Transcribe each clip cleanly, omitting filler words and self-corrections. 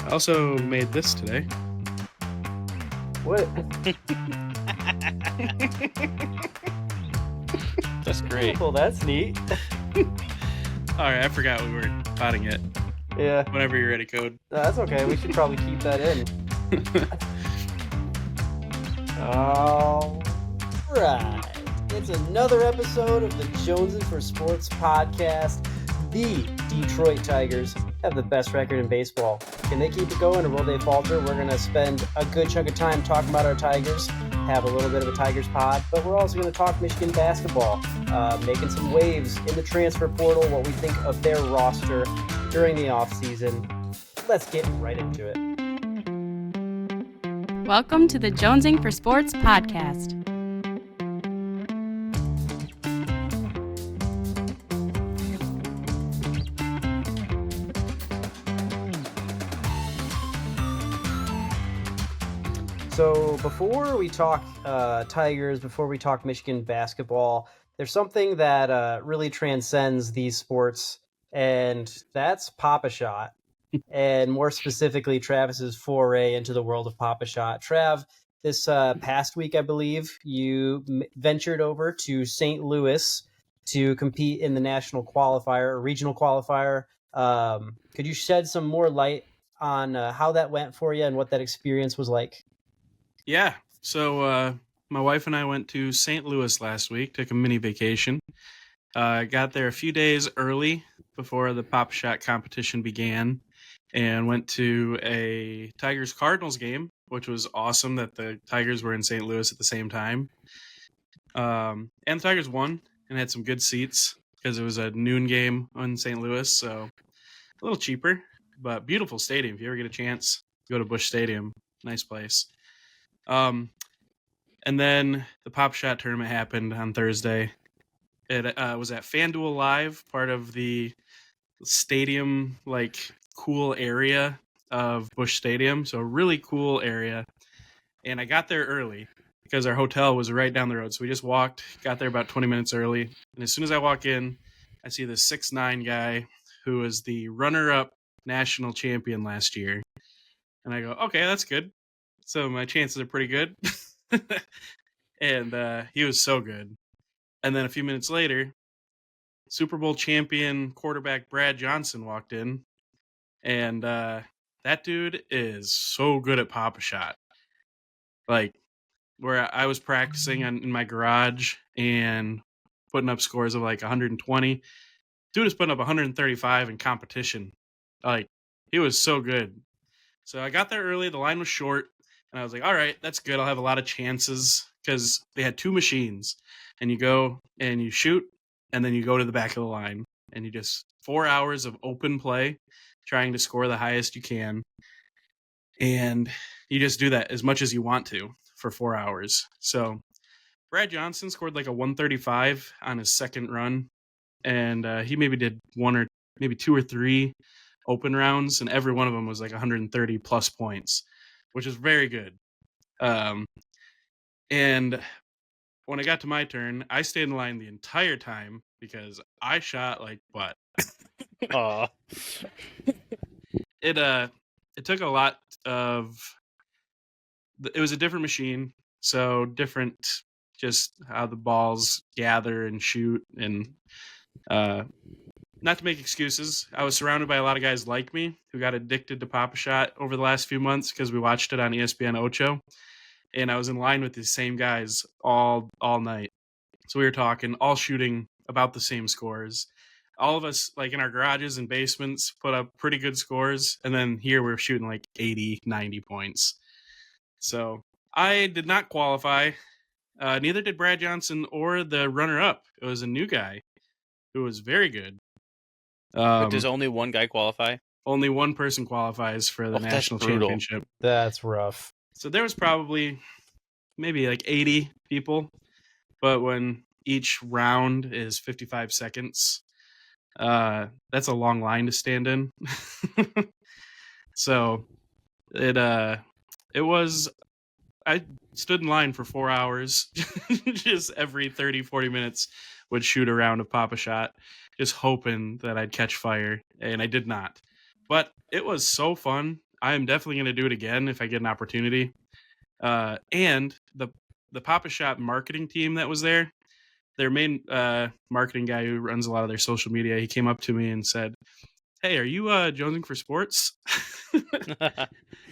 I also made this today. What? That's great. Well, that's neat. All right, I forgot we were potting it. Yeah, Whenever you're ready, Code. that's okay. We should probably keep that in. All right. It's another episode of the Joneses for Sports podcast. The Detroit Tigers have the best record in baseball. Can they keep it going or will they falter? We're going to spend a good chunk of time talking about our Tigers, have a little bit of a Tigers pod, but we're also going to talk Michigan basketball, making some waves in the transfer portal, what we think of their roster during the offseason. Let's get right into it. Welcome to the Jonesing for Sports podcast. So before we talk Tigers, before we talk Michigan basketball, there's something that really transcends these sports, and that's Pop-A-Shot. And more specifically, Travis's foray into the world of Pop-A-Shot. Trav, this past week, I believe, you ventured over to St. Louis to compete in the National Qualifier, or Regional Qualifier. Could you shed some more light on how that went for you and what that experience was like? Yeah, so my wife and I went to St. Louis last week, took a mini vacation. Got there a few days early before the Pop-A-Shot competition began and went to a Tigers-Cardinals game, which was awesome that the Tigers were in St. Louis at the same time. And the Tigers won and had some good seats because it was a noon game in St. Louis, so a little cheaper, but beautiful stadium. If you ever get a chance, go to Busch Stadium. Nice place. And then the Pop-A-Shot tournament happened on Thursday. It was at FanDuel Live, part of the stadium, cool area of Busch Stadium. So a really cool area. And I got there early because our hotel was right down the road. So we just got there about 20 minutes early. And as soon as I walk in, I see this 6'9" guy who was the runner-up national champion last year. And I go, okay, that's good. So my chances are pretty good. And he was so good. And then a few minutes later, Super Bowl champion quarterback Brad Johnson walked in. And that dude is so good at Pop-A-Shot. Where I was practicing in my garage and putting up scores of 120. Dude is putting up 135 in competition. He was so good. So I got there early. The line was short. And I was like, all right, that's good. I'll have a lot of chances because they had two machines. And you go and you shoot, and then you go to the back of the line. And you just 4 hours of open play, trying to score the highest you can. And you just do that as much as you want to for 4 hours. So Brad Johnson scored a 135 on his second run. And he maybe did one or maybe two or three open rounds. And every one of them was 130 plus points, which is very good. And when I got to my turn, I stayed in line the entire time because I shot like butt. Aw. It took a lot of. It was a different machine, so different, just how the balls gather and shoot, and not to make excuses. I was surrounded by a lot of guys like me who got addicted to Pop-A-Shot over the last few months because we watched it on ESPN Ocho, and I was in line with these same guys all night. So we were talking, all shooting about the same scores. All of us, in our garages and basements, put up pretty good scores, and then here we're shooting 80, 90 points. So I did not qualify. Neither did Brad Johnson or the runner-up. It was a new guy who was very good. But does only one guy qualify? Only one person qualifies for the national championship. That's rough. So there was probably maybe 80 people. But when each round is 55 seconds, that's a long line to stand in. So it was, I stood in line for 4 hours, just every 30, 40 minutes would shoot a round of Pop-A-Shot, just hoping that I'd catch fire, and I did not. But it was so fun. I'm definitely going to do it again if I get an opportunity. And the Papa Shot marketing team that was there, their main marketing guy who runs a lot of their social media, he came up to me and said, "Hey, are you jonesing for sports?"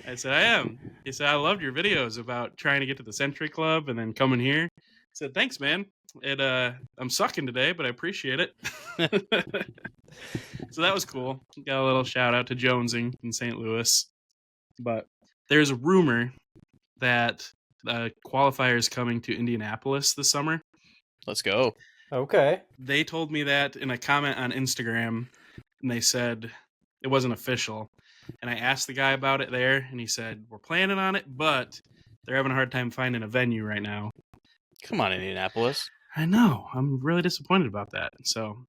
I said, "I am." He said, "I loved your videos about trying to get to the Century Club and then coming here." I said, "Thanks, man. I'm sucking today, but I appreciate it." So that was cool. Got a little shout out to jonesing in St. Louis. But there's a rumor that qualifier is coming to Indianapolis this summer. Let's go. Okay. They told me that in a comment on Instagram, and they said it wasn't official. And I asked the guy about it there, and he said, "We're planning on it, but they're having a hard time finding a venue right now." Come on, Indianapolis. I know. I'm really disappointed about that. So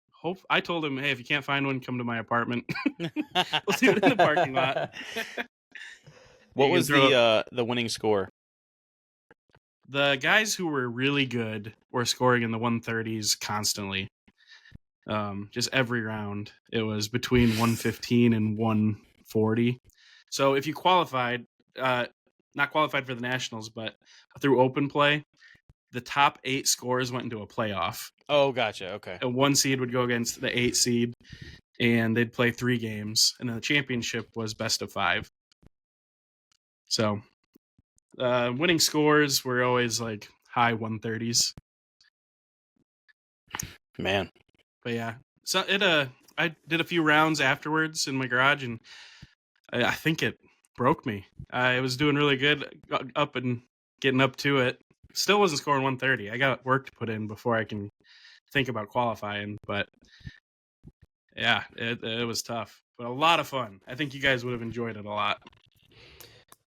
I told him, "Hey, if you can't find one, come to my apartment. We'll do it in the parking lot." What was the winning score? The guys who were really good were scoring in the 130s constantly. Just every round. It was between 115 and 140. So if you qualified, not qualified for the Nationals, but through open play, the top 8 scores went into a playoff. Oh, gotcha. Okay. A 1 seed would go against the 8 seed, and they'd play 3 games, and then the championship was best of 5. So winning scores were always like high 130s. Man. But yeah, so I did a few rounds afterwards in my garage, and I think it broke me. I was doing really good up and getting up to it. Still wasn't scoring 130. I got work to put in before I can think about qualifying. But yeah, it was tough, but a lot of fun. I think you guys would have enjoyed it a lot.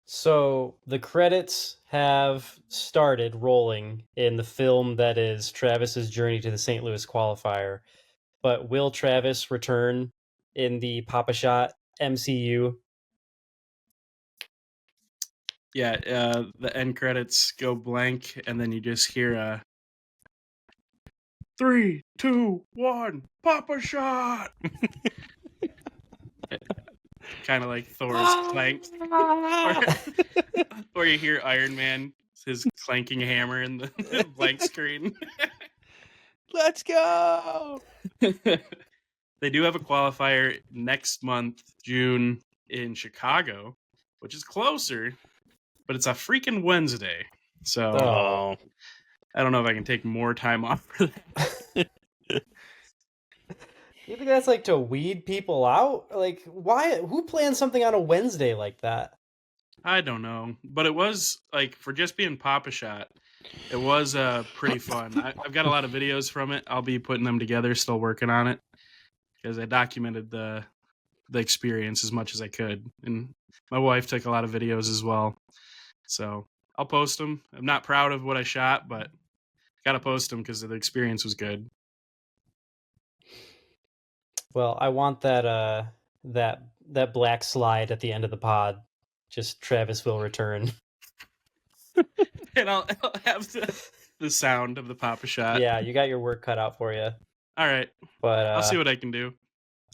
So the credits have started rolling in the film that is Travis's journey to the St. Louis qualifier. But will Travis return in the Papa Shot MCU? Yeah, the end credits go blank, and then you just hear a 3, 2, 1, Papa Shot. Kind of like Thor's clank, or you hear Iron Man, his clanking hammer in the blank screen. Let's go. They do have a qualifier next month, June, in Chicago, which is closer, but it's a freaking Wednesday. So I don't know if I can take more time off for that. You think that's like to weed people out? Like, why? Who plans something on a Wednesday like that? I don't know, but it was like, for just being Papa Shot, it was pretty fun. I've got a lot of videos from it. I'll be putting them together, still working on it, because I documented the experience as much as I could, and my wife took a lot of videos as well. So I'll post them. I'm not proud of what I shot, but gotta post them because the experience was good. Well, I want that that black slide at the end of the pod. Just Travis will return. And I'll have the sound of the Papa Shot. Yeah, you got your work cut out for you. All right, but I'll see what I can do.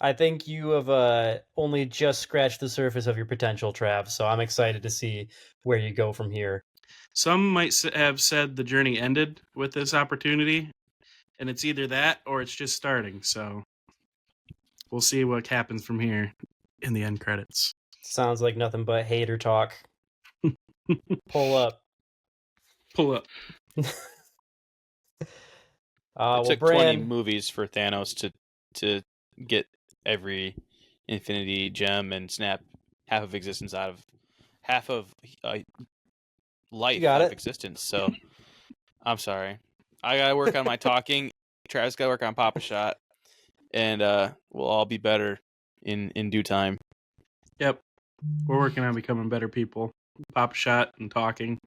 I think you have only just scratched the surface of your potential, Trav. So I'm excited to see where you go from here. Some might have said the journey ended with this opportunity, and it's either that or it's just starting. So we'll see what happens from here in the end credits. Sounds like nothing but hater talk. Pull up. Pull up. It took 20 movies for Thanos to get every Infinity Gem and snap half of existence out of half of life out of existence. So I'm sorry. I gotta work on my talking. Travis gotta work on Papa Shot, and we'll all be better in due time. Yep, we're working on becoming better people. Papa Shot and talking.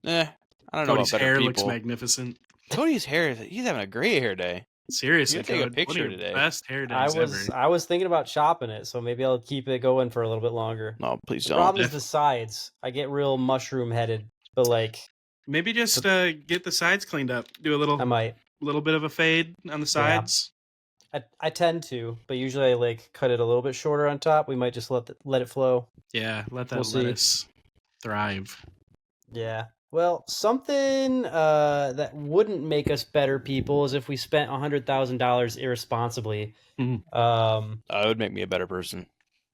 I don't know Cody's about better hair people. looks magnificent. Cody's hair, he's having a great hair day. Seriously, you take a picture today. Best hair days ever. I was thinking about chopping it, so maybe I'll keep it going for a little bit longer. No, please the don't. The problem is the sides. I get real mushroom headed, but like maybe just get the sides cleaned up. Do a little. I might. Little bit of a fade on the sides. Yeah. I tend to, but usually I like cut it a little bit shorter on top. We might just let it flow. Yeah, let that We'll see. lettuce thrive. Yeah. Well, something that wouldn't make us better people is if we spent $100,000 irresponsibly. Mhm. That would make me a better person.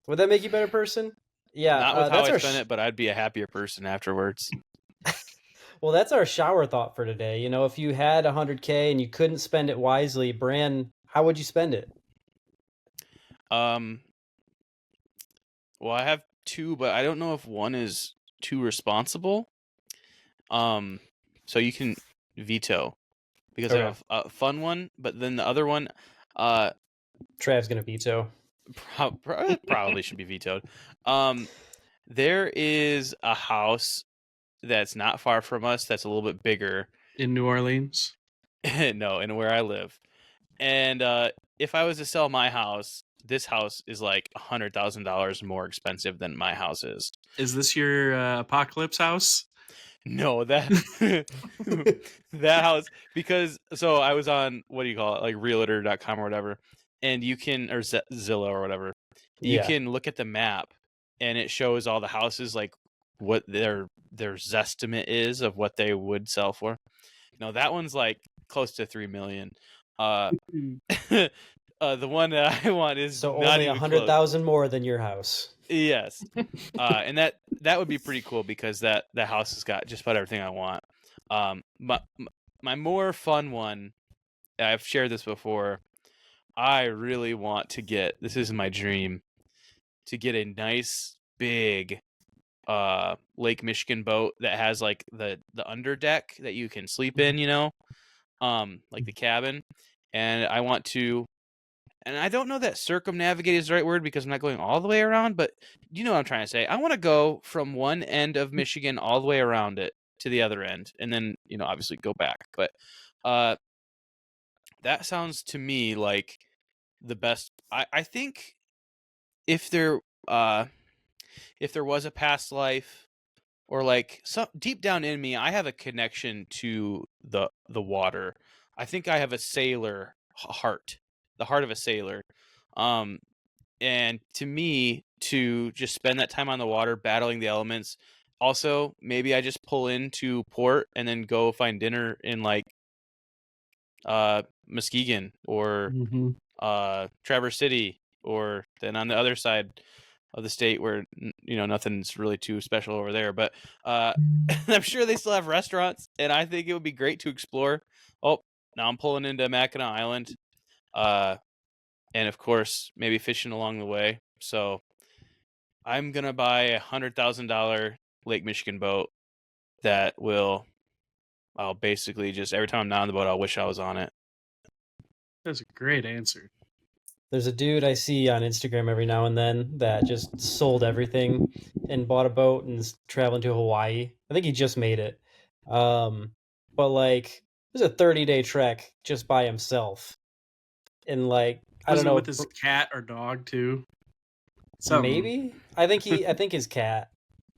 Would that make you a better person? Yeah. Not with how that's I our spend it, but I'd be a happier person afterwards. Well, that's our shower thought for today. You know, if you had $100K and you couldn't spend it wisely, Bran, how would you spend it? Well, I have two, but I don't know if one is too responsible. So you can veto because I Okay. have a fun one, but then the other one, Trav's gonna veto. probably should be vetoed. There is a house that's not far from us that's a little bit bigger. In New Orleans? No, in where I live. And if I was to sell my house, this house is like $100,000 more expensive than my house is. Is this your apocalypse house? No, that that house, because so I was on, what do you call it, like realtor.com or whatever, and you can, or Zillow or whatever, you Yeah. can look at the map and it shows all the houses, like what their zestimate is of what they would sell for. No, that one's like close to 3 million. The one that I want is So not only even 100,000 more than your house. Yes. And that would be pretty cool because that house has got just about everything I want. My more fun one, I've shared this before. I really want to get, this is my dream, to get a nice big Lake Michigan boat that has like the under deck that you can sleep in, you know, like the cabin. And I want to, and I don't know that circumnavigate is the right word because I'm not going all the way around, but you know what I'm trying to say. I want to go from one end of Michigan all the way around it to the other end, and then, you know, obviously go back. But that sounds to me like the best. I think if there was a past life, or like some deep down in me, I have a connection to the water. I think I have a sailor heart, the heart of a sailor. And to me, to just spend that time on the water battling the elements. Also, maybe I just pull into port and then go find dinner in like Muskegon or Traverse City, or then on the other side of the state where, you know, nothing's really too special over there. But I'm sure they still have restaurants, and I think it would be great to explore. Oh, now I'm pulling into Mackinac Island. And of course, maybe fishing along the way. So I'm going to buy $100,000 Lake Michigan boat that I'll basically just, every time I'm not on the boat, I'll wish I was on it. That's a great answer. There's a dude I see on Instagram every now and then that just sold everything and bought a boat and is traveling to Hawaii. I think he just made it. But like, it was a 30-day trek just by himself. And like, I don't know, with his cat or dog too? maybe? I think his cat.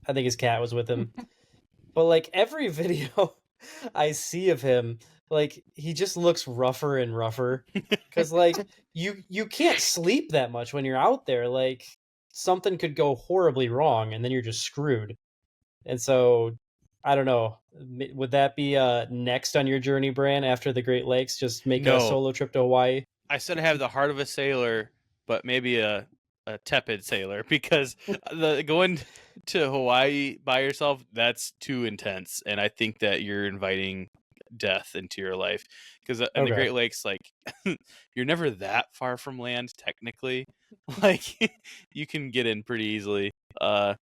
I think his cat was with him. But like every video I see of him, like he just looks rougher and rougher. Cause like you can't sleep that much when you're out there. Like something could go horribly wrong and then you're just screwed. And so I don't know. Would that be next on your journey, Bran, after the Great Lakes? Just make a solo trip to Hawaii? I said I have the heart of a sailor, but maybe a tepid sailor, because the going to Hawaii by yourself, that's too intense, and I think that you're inviting death into your life, because in the Great Lakes, like you're never that far from land technically. Like you can get in pretty easily.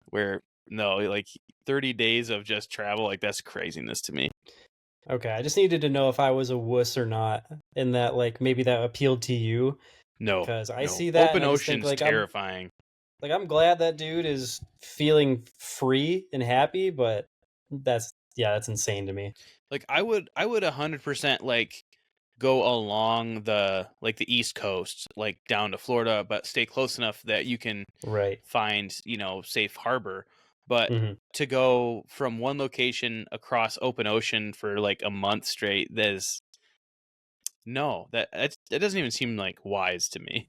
Where no, like 30 days of just travel, like that's craziness to me. Okay, I just needed to know if I was a wuss or not, and that like maybe that appealed to you. No, because I see that open ocean's like, terrifying. I'm glad that dude is feeling free and happy, but that's insane to me. Like I would 100% like go along the East Coast, like down to Florida, but stay close enough that you can find, you know, safe harbor. But to go from one location across open ocean for like a month straight, no, that doesn't even seem like wise to me.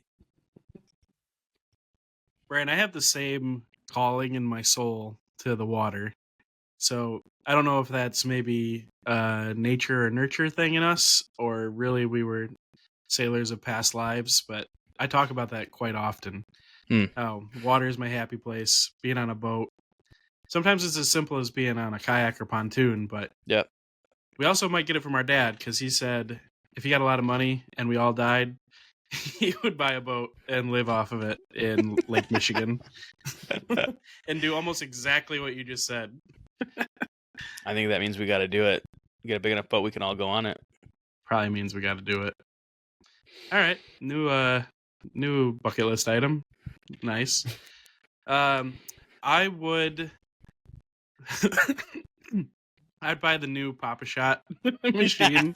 Brian, I have the same calling in my soul to the water. So I don't know if that's maybe a nature or nurture thing in us, or really we were sailors of past lives, but I talk about that quite often. Oh, water is my happy place, being on a boat. Sometimes it's as simple as being on a kayak or pontoon, but Yep. we also might get it from our dad because he said if he got a lot of money and we all died, he would buy a boat and live off of it in Lake Michigan and do almost exactly what you just said. I think that means we got to do it. Get a big enough boat we can all go on it. Probably means we got to do it. All right, new bucket list item. Nice. I would. I'd buy the new Papa Shot machine.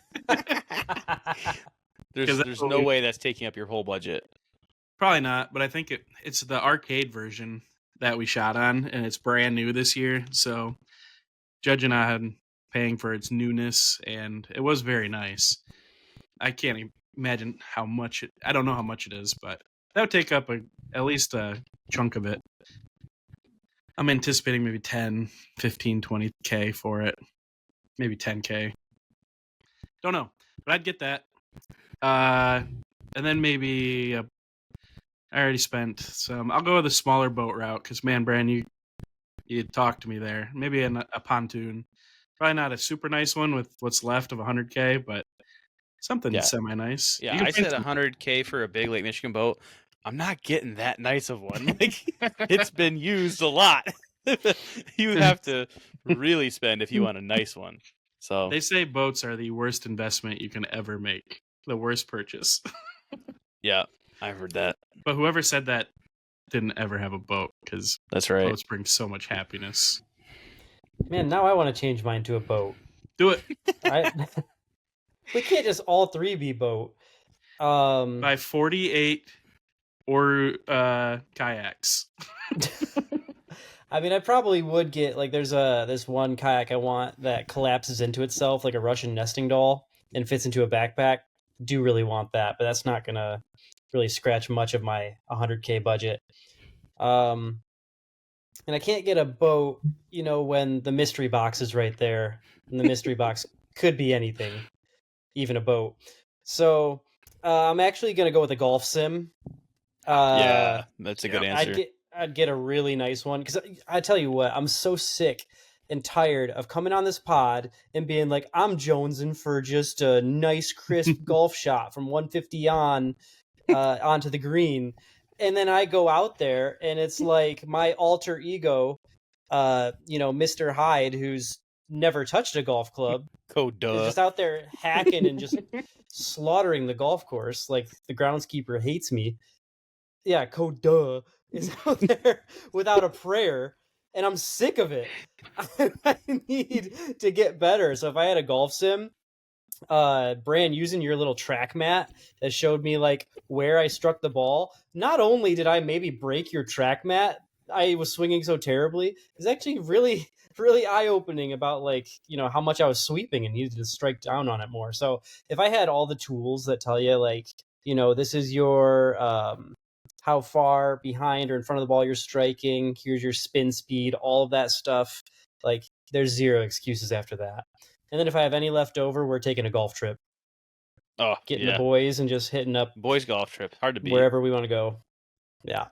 There's no way that's taking up your whole budget. Probably not, but I think it's the arcade version that we shot on, and it's brand new this year. So, Judge and I had paying for its newness, and it was very nice. I can't imagine how much I don't know how much it is, but that would take up at least a chunk of it. I'm anticipating maybe 10, 15, 20K for it. Maybe 10K. Don't know, but I'd get that. And then maybe I already spent some. I'll go with a smaller boat route because, man, Brand, you talked to me there. Maybe a pontoon. Probably not a super nice one with what's left of 100K, but something semi-nice. Yeah, I said 100K for a big Lake Michigan boat. I'm not getting that nice of one. Like, it's been used a lot. You have to really spend if you want a nice one. So they say boats are the worst investment you can ever make. The worst purchase. Yeah, I've heard that. But whoever said that didn't ever have a boat because that's right. Boats bring so much happiness. Man, now I want to change mine to a boat. Do it. We can't just all three be boat. Buy 48 or kayaks. I mean, I probably would get like there's this one kayak I want that collapses into itself like a Russian nesting doll and fits into a backpack. Do really want that, but that's not gonna really scratch much of my 100K budget. And I can't get a boat, when the mystery box is right there, and the mystery box could be anything, even a boat. So I'm actually gonna go with a golf sim. Yeah, that's a good answer. I'd get a really nice one because I tell you what, I'm so sick and tired of coming on this pod and being like, I'm jonesing for just a nice, crisp golf shot from 150 onto the green. And then I go out there and it's like my alter ego, Mr. Hyde, who's never touched a golf club. Is just out there hacking and just slaughtering the golf course. Like the groundskeeper hates me. Yeah, code duh is out there without a prayer. And I'm sick of it. I need to get better. So if I had a golf sim, Bran, using your little track mat that showed me like where I struck the ball, not only did I maybe break your track mat, I was swinging so terribly. It's actually really, really eye-opening about like, how much I was sweeping and needed to strike down on it more. So if I had all the tools that tell you like, this is your how far behind or in front of the ball you're striking, here's your spin speed, all of that stuff, like there's zero excuses after that. And then if I have any left over, we're taking a golf trip. Oh, getting the boys and just hitting up boys golf trip. Hard to beat. Wherever we want to go. Yeah.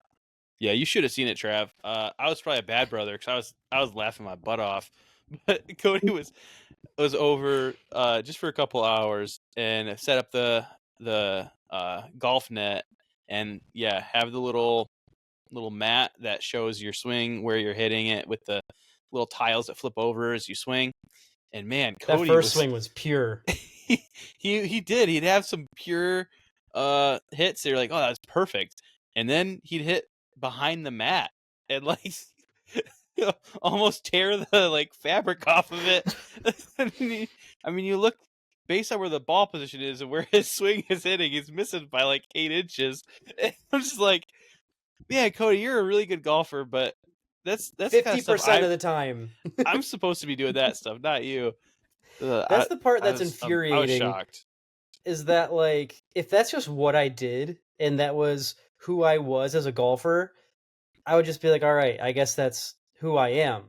Yeah, you should have seen it, Trav. I was probably a bad brother because I was laughing my butt off. But Cody was over just for a couple hours and set up the golf net and have the little mat that shows your swing where you're hitting it with the little tiles that flip over as you swing. And man, Cody, that first swing was pure. he did. He'd have some pure hits. They're like, oh, that's perfect. And then he'd hit behind the mat and like almost tear the like fabric off of it. I mean, you look based on where the ball position is and where his swing is hitting, he's missing by like 8 inches. And I'm just like, yeah, Cody, you're a really good golfer, but that's 50% of the time. I'm supposed to be doing that stuff, not you. That's the part that's infuriating. I was shocked. is that, like, if that's just what I did and that was who I was as a golfer, I would just be like, all right, I guess that's who I am,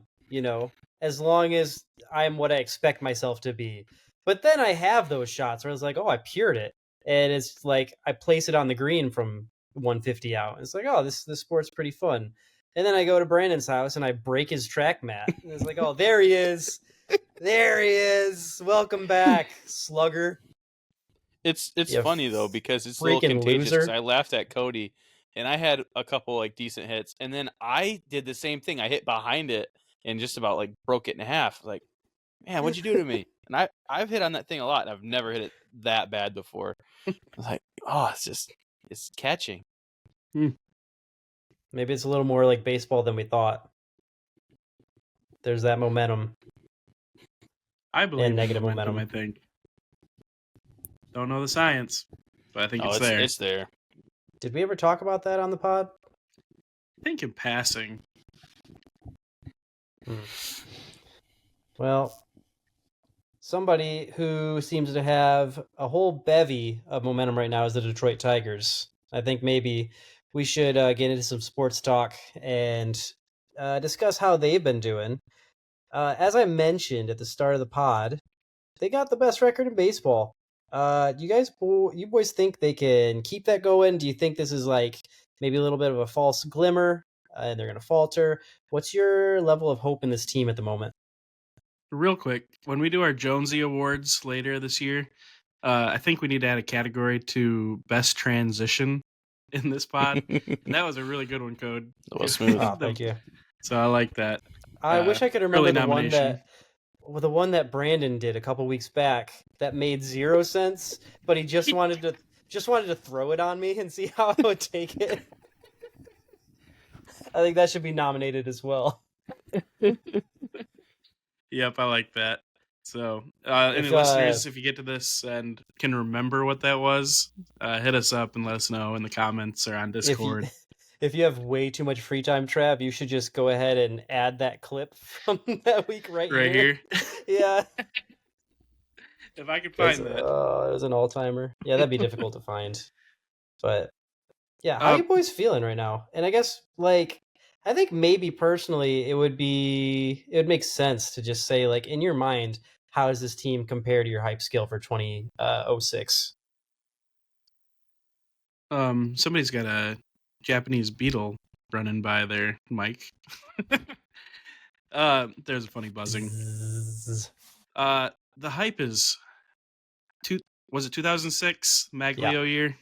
as long as I'm what I expect myself to be. But then I have those shots where I was like, oh, I pured it. And it's like I place it on the green from 150 out. It's like, oh, this sport's pretty fun. And then I go to Brandon's house and I break his track mat. And it's like, oh, there he is. There he is. Welcome back, slugger. It's You funny though because it's a little freaking contagious. loser. 'Cause I laughed at Cody, and I had a couple like decent hits, and then I did the same thing. I hit behind it and just about like broke it in half. Like, man, what'd you do to me? And I've hit on that thing a lot, and I've never hit it that bad before. I was like, oh, it's catching. Maybe it's a little more like baseball than we thought. There's that momentum. I believe And negative in momentum. momentum. I think. Don't know the science, but I think Oh, it's there. It's there. Did we ever talk about that on the pod? I think in passing. Well, somebody who seems to have a whole bevy of momentum right now is the Detroit Tigers. I think maybe we should get into some sports talk and discuss how they've been doing. As I mentioned at the start of the pod, they got the best record in baseball. Do you boys think they can keep that going? Do you think this is like maybe a little bit of a false glimmer and they're going to falter? What's your level of hope in this team at the moment? Real quick, when we do our Jonesy Awards later this year, I think we need to add a category to best transition in this pod. And that was a really good one, Code. That was smooth. Oh, thank you. So I like that. I wish I could remember the nomination. one that Brandon did a couple weeks back that made 0 sense, but he just wanted to throw it on me and see how I would take it. I think that should be nominated as well. Yep, I like that. So, any listeners, if you get to this and can remember what that was, hit us up and let us know in the comments or on Discord. If you have way too much free time, Trav, you should just go ahead and add that clip from that week right here. Yeah. If I could find that. It was an all-timer. Yeah, that'd be difficult to find. But, yeah, how are you boys feeling right now? And I guess, like, I think maybe personally it would make sense to just say, like, in your mind, how does this team compare to your hype scale for 2006? Somebody's got a Japanese beetle running by their mic. There's a funny buzzing. The hype is was it 2006 Maglio year?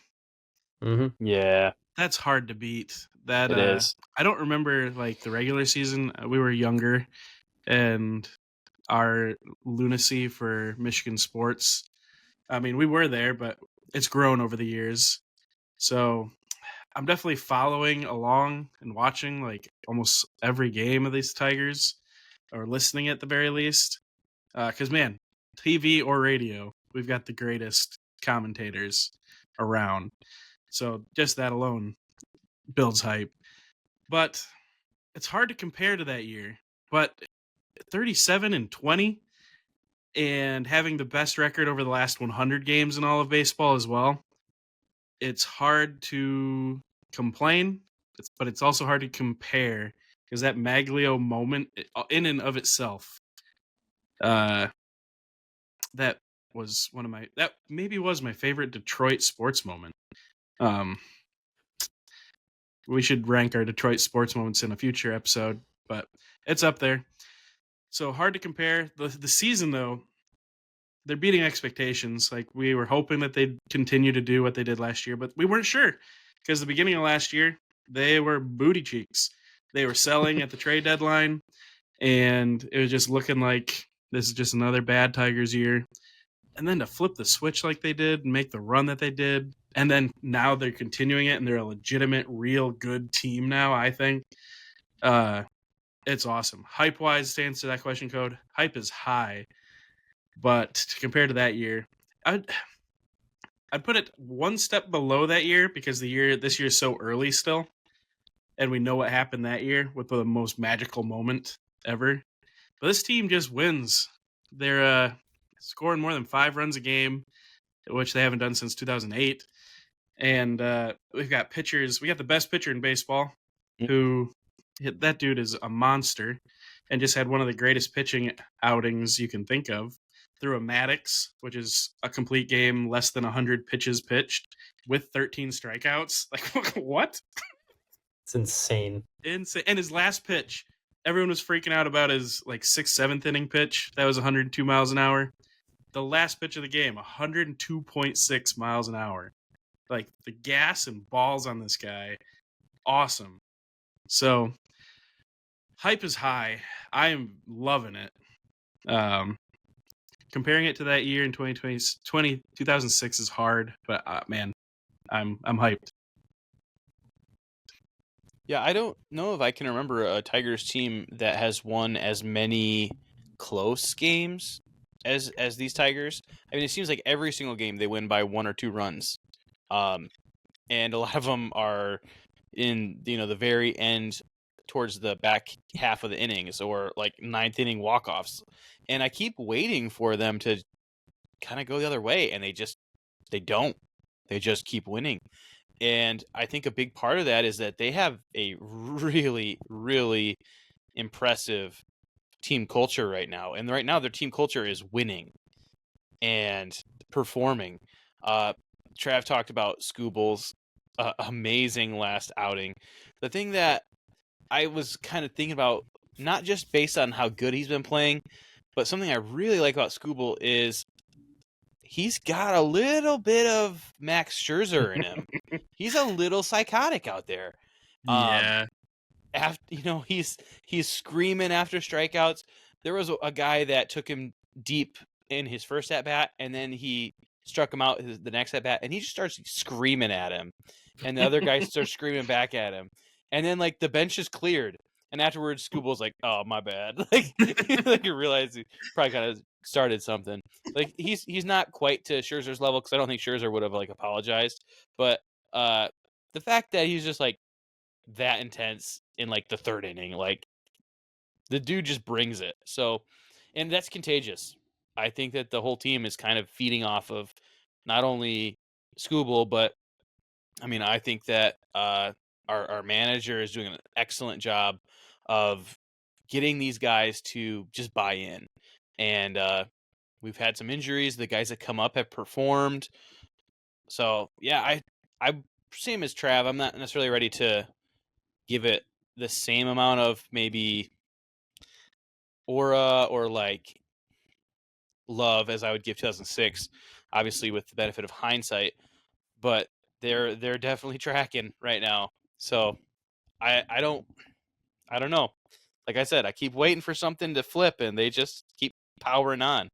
Mm-hmm. Yeah, that's hard to beat. That it is. I don't remember like the regular season. We were younger, and our lunacy for Michigan sports. I mean, we were there, but it's grown over the years. So I'm definitely following along and watching like almost every game of these Tigers, or listening at the very least. Because man, TV or radio, we've got the greatest commentators around. So just that alone builds hype. But it's hard to compare to that year. But 37-20 and having the best record over the last 100 games in all of baseball as well. It's hard to complain, but it's also hard to compare because that Maglio moment in and of itself, that was maybe was my favorite Detroit sports moment. We should rank our Detroit sports moments in a future episode, but it's up there. So hard to compare. The season, though, they're beating expectations. Like we were hoping that they'd continue to do what they did last year, but we weren't sure because the beginning of last year, they were booty cheeks. They were selling at the trade deadline, and it was just looking like this is just another bad Tigers year. And then to flip the switch like they did and make the run that they did, and then now they're continuing it, and they're a legitimate, real good team now, I think. It's awesome. Hype-wise, to answer that question, Code, hype is high. But compared to that year, I'd put it one step below that year because this year is so early still. And we know what happened that year with the most magical moment ever. But this team just wins. They're scoring more than 5 runs a game. which they haven't done since 2008. And we've got pitchers. We got the best pitcher in baseball, who that dude is a monster, and just had one of the greatest pitching outings you can think of. Threw a Maddox, which is a complete game, less than 100 pitches pitched, with 13 strikeouts. Like, what? It's insane. Insane. And his last pitch, everyone was freaking out about his like 6th, 7th inning pitch. That was 102 miles an hour. The last pitch of the game, 102.6 miles an hour. Like, the gas and balls on this guy, awesome. So, hype is high. I am loving it. Comparing it to that year in 2006 is hard, but man, I'm hyped. Yeah, I don't know if I can remember a Tigers team that has won as many close games as these Tigers. I mean, it seems like every single game they win by 1 or 2 runs. And a lot of them are in, the very end towards the back half of the innings, or like 9th inning walk-offs. And I keep waiting for them to kind of go the other way, and they don't. They just keep winning. And I think a big part of that is that they have a really, really impressive team culture right now. And right now their team culture is winning and performing. Trav talked about Scooble's amazing last outing. The thing that I was kind of thinking about, not just based on how good he's been playing, but something I really like about Scooble is he's got a little bit of Max Scherzer in him. He's a little psychotic out there. Yeah. He's screaming after strikeouts. There was a guy that took him deep in his first at bat, and then he struck him out the next at bat, and he just starts screaming at him, and the other guy starts screaming back at him, and then like the bench is cleared, and afterwards Scooble's like, "Oh, my bad," like he realized he probably kind of started something. Like he's not quite to Scherzer's level, because I don't think Scherzer would have like apologized, but the fact that he's just like that intense in like the 3rd inning, like the dude just brings it. So, and that's contagious. I think that the whole team is kind of feeding off of not only Scooble, but I mean, I think that our manager is doing an excellent job of getting these guys to just buy in. And we've had some injuries. The guys that come up have performed. So yeah, I same as Trav. I'm not necessarily ready to give it the same amount of maybe aura or like love as I would give 2006, obviously with the benefit of hindsight, but they're definitely tracking right now. So I don't know. Like I said, I keep waiting for something to flip, and they just keep powering on.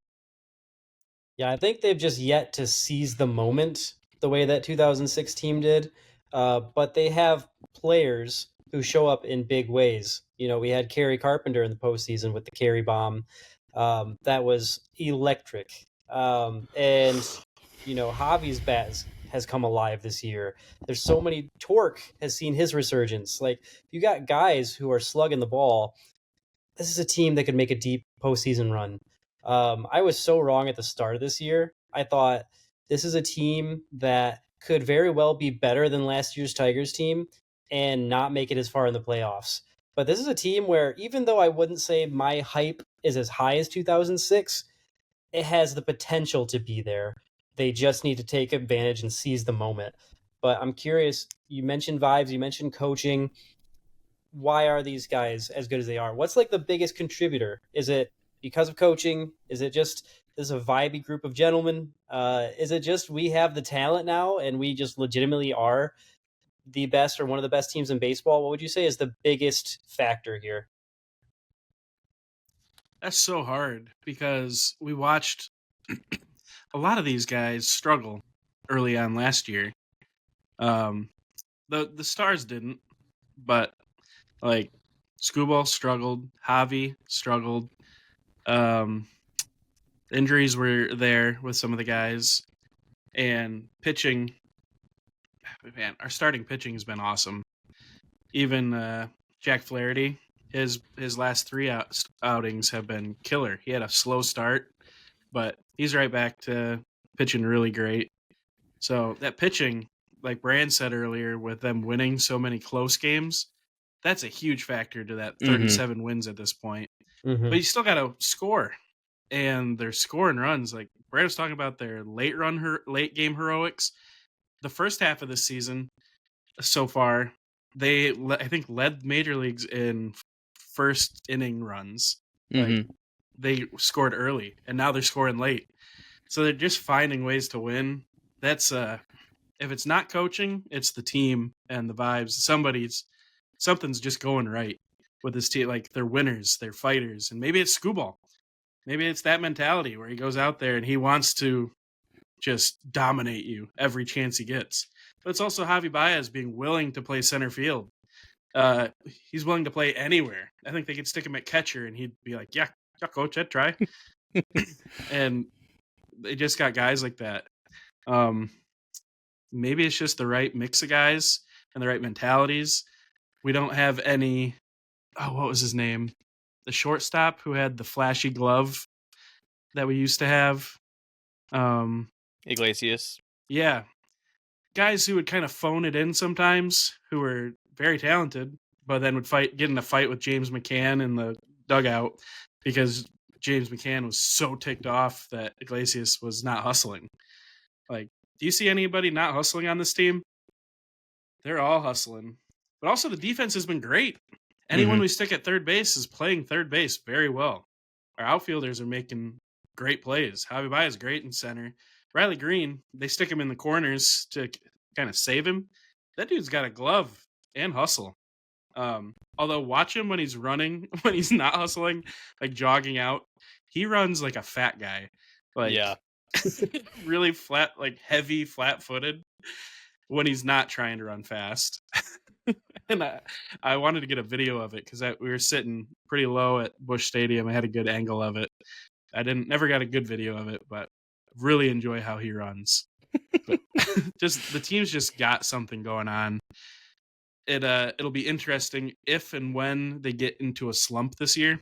Yeah, I think they've just yet to seize the moment the way that 2006 team did. But they have players who show up in big ways. We had Kerry Carpenter in the postseason with the Kerry bomb. That was electric. And Javi's bat has come alive this year. There's so many. Torque has seen his resurgence. Like, you got guys who are slugging the ball. This is a team that could make a deep postseason run. I was so wrong at the start of this year. I thought this is a team that could very well be better than last year's Tigers team and not make it as far in the playoffs. But this is a team where, even though I wouldn't say my hype is as high as 2006, it has the potential to be there. They just need to take advantage and seize the moment. But I'm curious, you mentioned vibes, you mentioned coaching. Why are these guys as good as they are? What's like the biggest contributor? Is it because of coaching? Is it just this is a vibey group of gentlemen? Is it just we have the talent now and we just legitimately are the best or one of the best teams in baseball? What would you say is the biggest factor here? That's so hard, because we watched a lot of these guys struggle early on last year. The stars didn't, but like Scooble struggled, Javi struggled. Injuries were there with some of the guys, and pitching. Man, our starting pitching has been awesome. Even Jack Flaherty, his last 3 outings have been killer. He had a slow start, but he's right back to pitching really great. So that pitching, like Brand said earlier, with them winning so many close games, that's a huge factor to that 37 wins at this point. But you still got to score, and they're scoring runs. Like Brad was talking about their late game heroics. The first half of the season so far, they I think led major leagues in first inning runs. Like they scored early, and now they're scoring late. So they're just finding ways to win. That's if it's not coaching, it's the team and the vibes. Something's just going right with this team. Like they're winners, they're fighters, and maybe it's Scooball. Maybe it's that mentality where he goes out there and he wants to just dominate you every chance he gets. But it's also Javi Baez being willing to play center field. He's willing to play anywhere. I think they could stick him at catcher and he'd be like, yeah, coach, I'd try. And they just got guys like that. Maybe it's just the right mix of guys and the right mentalities. We don't have any. Oh, what was his name? The shortstop who had the flashy glove that we used to have. Iglesias. Yeah. Guys who would kind of phone it in sometimes, who were very talented, but then would get in a fight with James McCann in the dugout because James McCann was so ticked off that Iglesias was not hustling. Like, do you see anybody not hustling on this team? They're all hustling. But also the defense has been great. Anyone we stick at third base is playing third base very well. Our outfielders are making great plays. Javi Baez is great in center. Riley Green, they stick him in the corners to kind of save him. That dude's got a glove and hustle. Although watch him when he's running, when he's not hustling, like jogging out, he runs like a fat guy. Like, yeah. Really flat, like heavy, flat-footed when he's not trying to run fast. And I wanted to get a video of it because we were sitting pretty low at Busch Stadium. I had a good angle of it. Never got a good video of it, but really enjoy how he runs. But just the team's just got something going on. It'll be interesting if and when they get into a slump this year.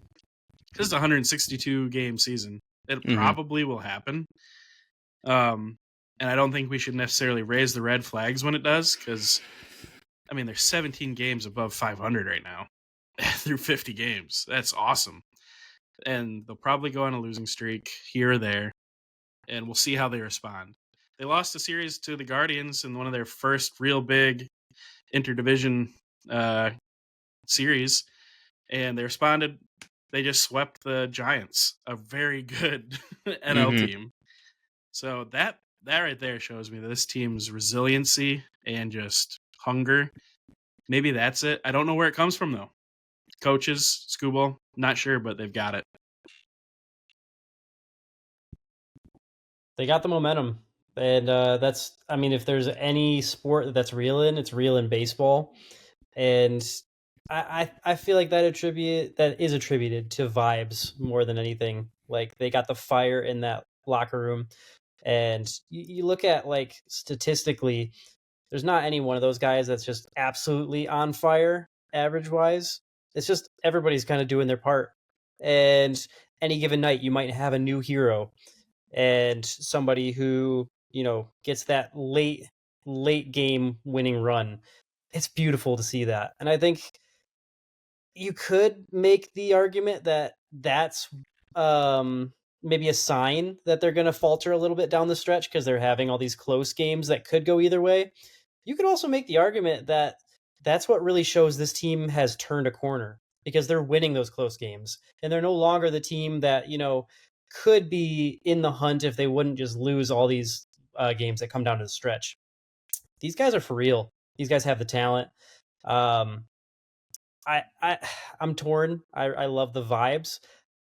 This is a 162 game season. It probably will happen. And I don't think we should necessarily raise the red flags when it does, because I mean, there's 17 games above 500 right now through 50 games. That's awesome. And they'll probably go on a losing streak here or there, and we'll see how they respond. They lost a series to the Guardians in one of their first real big interdivision series, and they responded. They just swept the Giants, a very good NL team. So that right there shows me that this team's resiliency and just hunger. Maybe that's it. I don't know where it comes from, though. Coaches, Scooball, not sure, but they've got it. They got the momentum. And if there's any sport that's real it's real in baseball. And I feel like that is attributed to vibes more than anything. Like, they got the fire in that locker room. And you look at, like, statistically, there's not any one of those guys that's just absolutely on fire average-wise. It's just everybody's kind of doing their part. And any given night, you might have a new hero and somebody who, gets that late game winning run. It's beautiful to see that. And I think you could make the argument that that's maybe a sign that they're going to falter a little bit down the stretch because they're having all these close games that could go either way. You could also make the argument that that's what really shows this team has turned a corner, because they're winning those close games and they're no longer the team that, could be in the hunt if they wouldn't just lose all these games that come down to the stretch. These guys are for real. These guys have the talent. I'm torn. I love the vibes.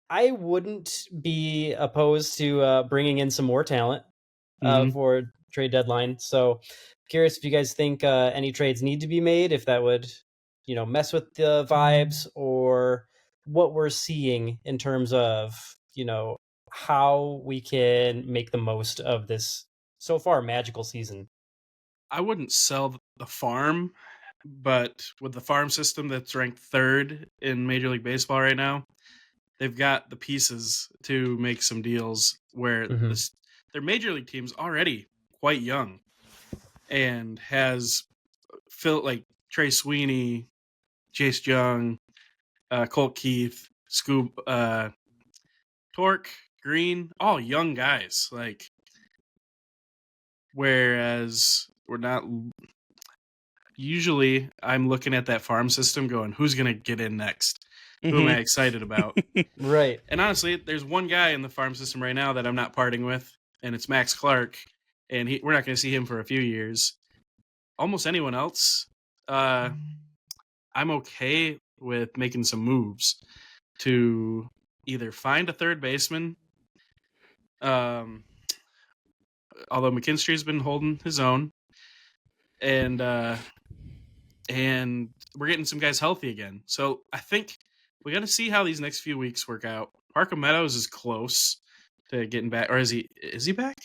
I wouldn't be opposed to bringing in some more talent for trade deadline. So curious if you guys think any trades need to be made, if that would, mess with the vibes, or what we're seeing in terms of, how we can make the most of this so far magical season. I wouldn't sell the farm, but with the farm system that's ranked third in Major League Baseball right now, they've got the pieces to make some deals where there's their major league team's already quite young and has like Trey Sweeney, Jace Young, Colt Keith, Torque, Green, all young guys. Like, whereas we're not. Usually, I'm looking at that farm system, going, "Who's going to get in next? Who am I excited about?" Right. And honestly, there's one guy in the farm system right now that I'm not parting with, and it's Max Clark, and we're not going to see him for a few years. Almost anyone else, I'm okay with making some moves to either find a third baseman, although McKinstry's been holding his own, and we're getting some guys healthy again. So I think we got to see how these next few weeks work out. Parker Meadows is close to getting back, or is he back?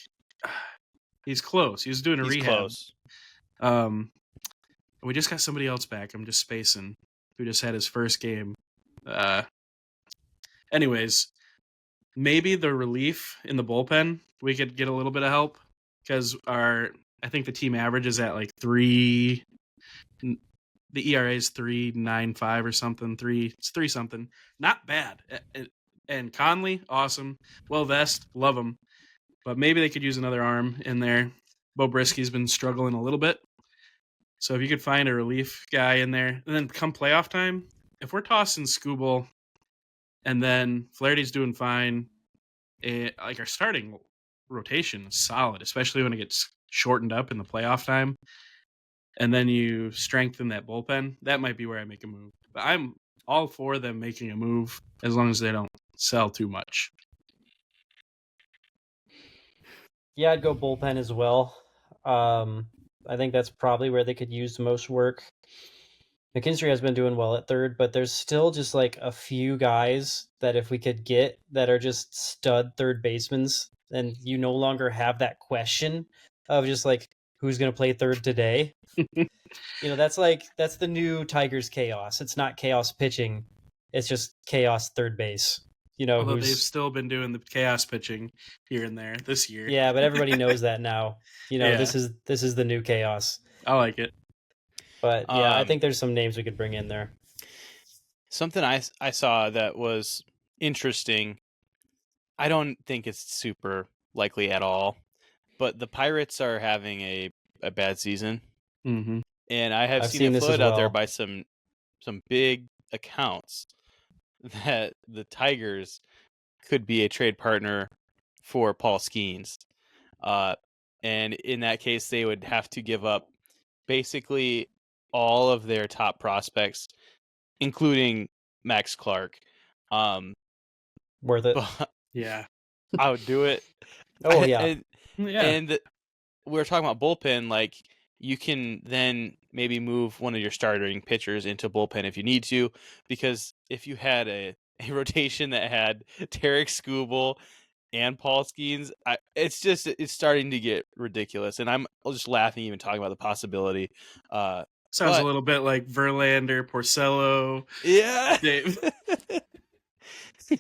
He's close. He was doing a rehab. Close. We just got somebody else back. I'm just spacing, who just had his first game. Anyways, maybe the relief in the bullpen, we could get a little bit of help, because I think the team average is at like 3. The ERA is 3.95 or something. It's 3 something. Not bad. And Conley, awesome. Well, Vest, love him. But maybe they could use another arm in there. Bo Brisky's been struggling a little bit. So if you could find a relief guy in there, and then come playoff time, if we're tossing Skubal and then Flaherty's doing fine, like our starting rotation is solid, especially when it gets shortened up in the playoff time. And then you strengthen that bullpen, that might be where I make a move. But I'm all for them making a move as long as they don't sell too much. Yeah, I'd go bullpen as well. I think that's probably where they could use the most work. McKinstry has been doing well at third, but there's still just like a few guys that if we could get that are just stud third basemen, and you no longer have that question of just like, who's going to play third today? That's the new Tigers chaos. It's not chaos pitching. It's just chaos third base. Although they've still been doing the chaos pitching here and there this year. Yeah, but everybody knows that now. Yeah. This is the new chaos. I like it. But yeah, I think there's some names we could bring in there. Something I saw that was interesting. I don't think it's super likely at all, but the Pirates are having a bad season. Mm-hmm. And I've seen it floated out there by some big accounts that the Tigers could be a trade partner for Paul Skeens. And in that case, they would have to give up basically all of their top prospects, including Max Clark. Worth it. Yeah. I would do it. Oh, yeah. And we're talking about bullpen, like you can then maybe move one of your starting pitchers into bullpen if you need to, because if you had a rotation that had Tarek Skubal and Paul Skeens, it's starting to get ridiculous, and I'm just laughing even talking about the possibility. Sounds a little bit like Verlander, Porcello, yeah, Dave,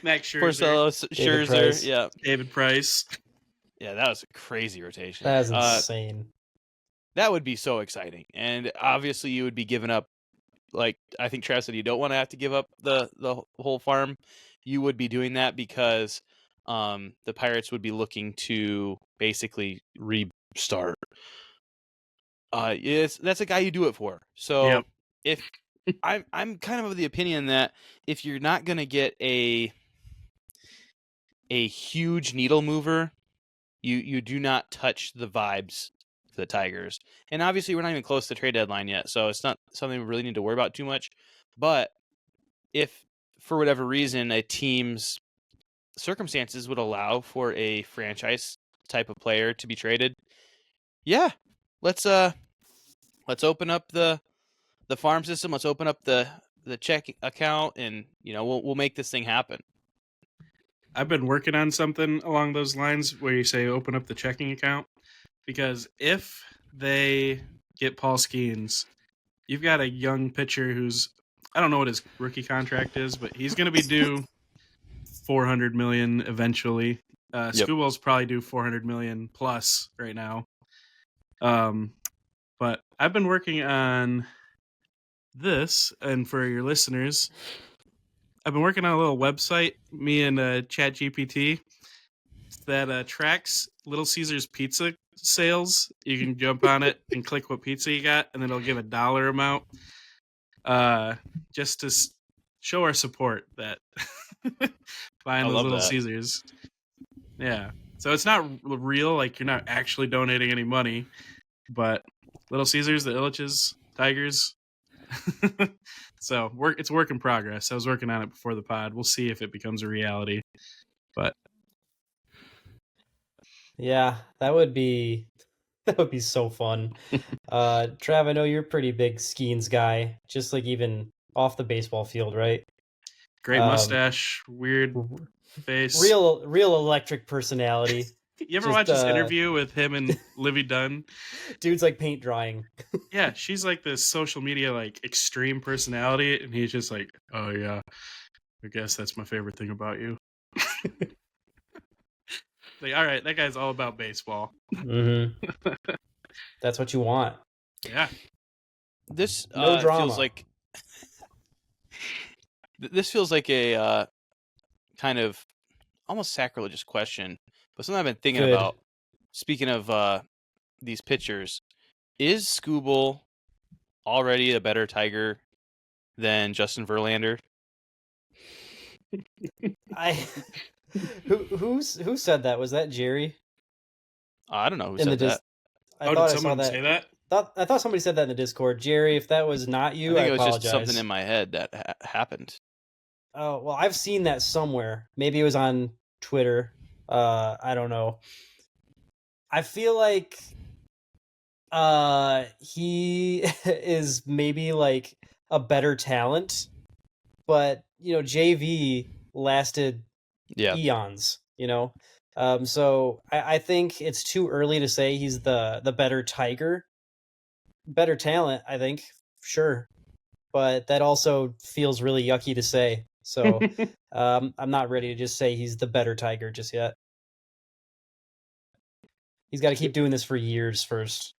Max Scherzer, Porcello, Scherzer, yeah, David Price. Yeah, that was a crazy rotation. That is insane. That would be so exciting, and obviously you would be giving up. Like I think Travis said, you don't want to have to give up the whole farm. You would be doing that because the Pirates would be looking to basically restart. That's a guy you do it for. So if I'm kind of the opinion that if you're not going to get a huge needle mover, you do not touch the vibes for the Tigers. And obviously we're not even close to the trade deadline yet, so it's not something we really need to worry about too much. But if for whatever reason a team's circumstances would allow for a franchise type of player to be traded, yeah, let's open up the farm system. Let's open up the check account, and we'll make this thing happen. I've been working on something along those lines where you say open up the checking account, because if they get Paul Skeens, you've got a young pitcher who's, I don't know what his rookie contract is, but he's going to be due $400 million eventually. Scooball's probably due 400 million plus right now. But I've been working on this, and for your listeners, I've been working on a little website, me and ChatGPT, that tracks Little Caesars pizza sales. You can jump on it and click what pizza you got, and it'll give a dollar amount, just to show our support that buying those Little Caesars. Yeah, so it's not real, like you're not actually donating any money, but Little Caesars, the Illiches, Tigers. So it's work in progress. I was working on it before the pod. We'll see if it becomes a reality. But yeah, that would be so fun. Trav, I know you're a pretty big Skeens guy, just like even off the baseball field, right? Great mustache, weird face, real electric personality. You ever watch this interview with him and Livy Dunn? Dude's like paint drying. Yeah, she's like this social media like extreme personality, and he's just like, oh yeah, I guess that's my favorite thing about you. Like, all right, that guy's all about baseball. Mm-hmm. That's what you want. Yeah. This no drama. Feels like this feels like a kind of almost sacrilegious question, but something I've been thinking about. Speaking of these pitchers, is Skubal already a better Tiger than Justin Verlander? Who said that? Was that Jerry? I don't know who said that. Did someone say that? I thought somebody said that in the Discord. Jerry, if that was not you, I think it was apologize. just something in my head that happened. Oh, well, I've seen that somewhere. Maybe it was on Twitter. I don't know. I feel like he is maybe like a better talent, but JV lasted eons, so I think it's too early to say he's the better Tiger. Better talent, I think, sure, but that also feels really yucky to say. So I'm not ready to just say he's the better Tiger just yet. He's got to keep doing this for years first.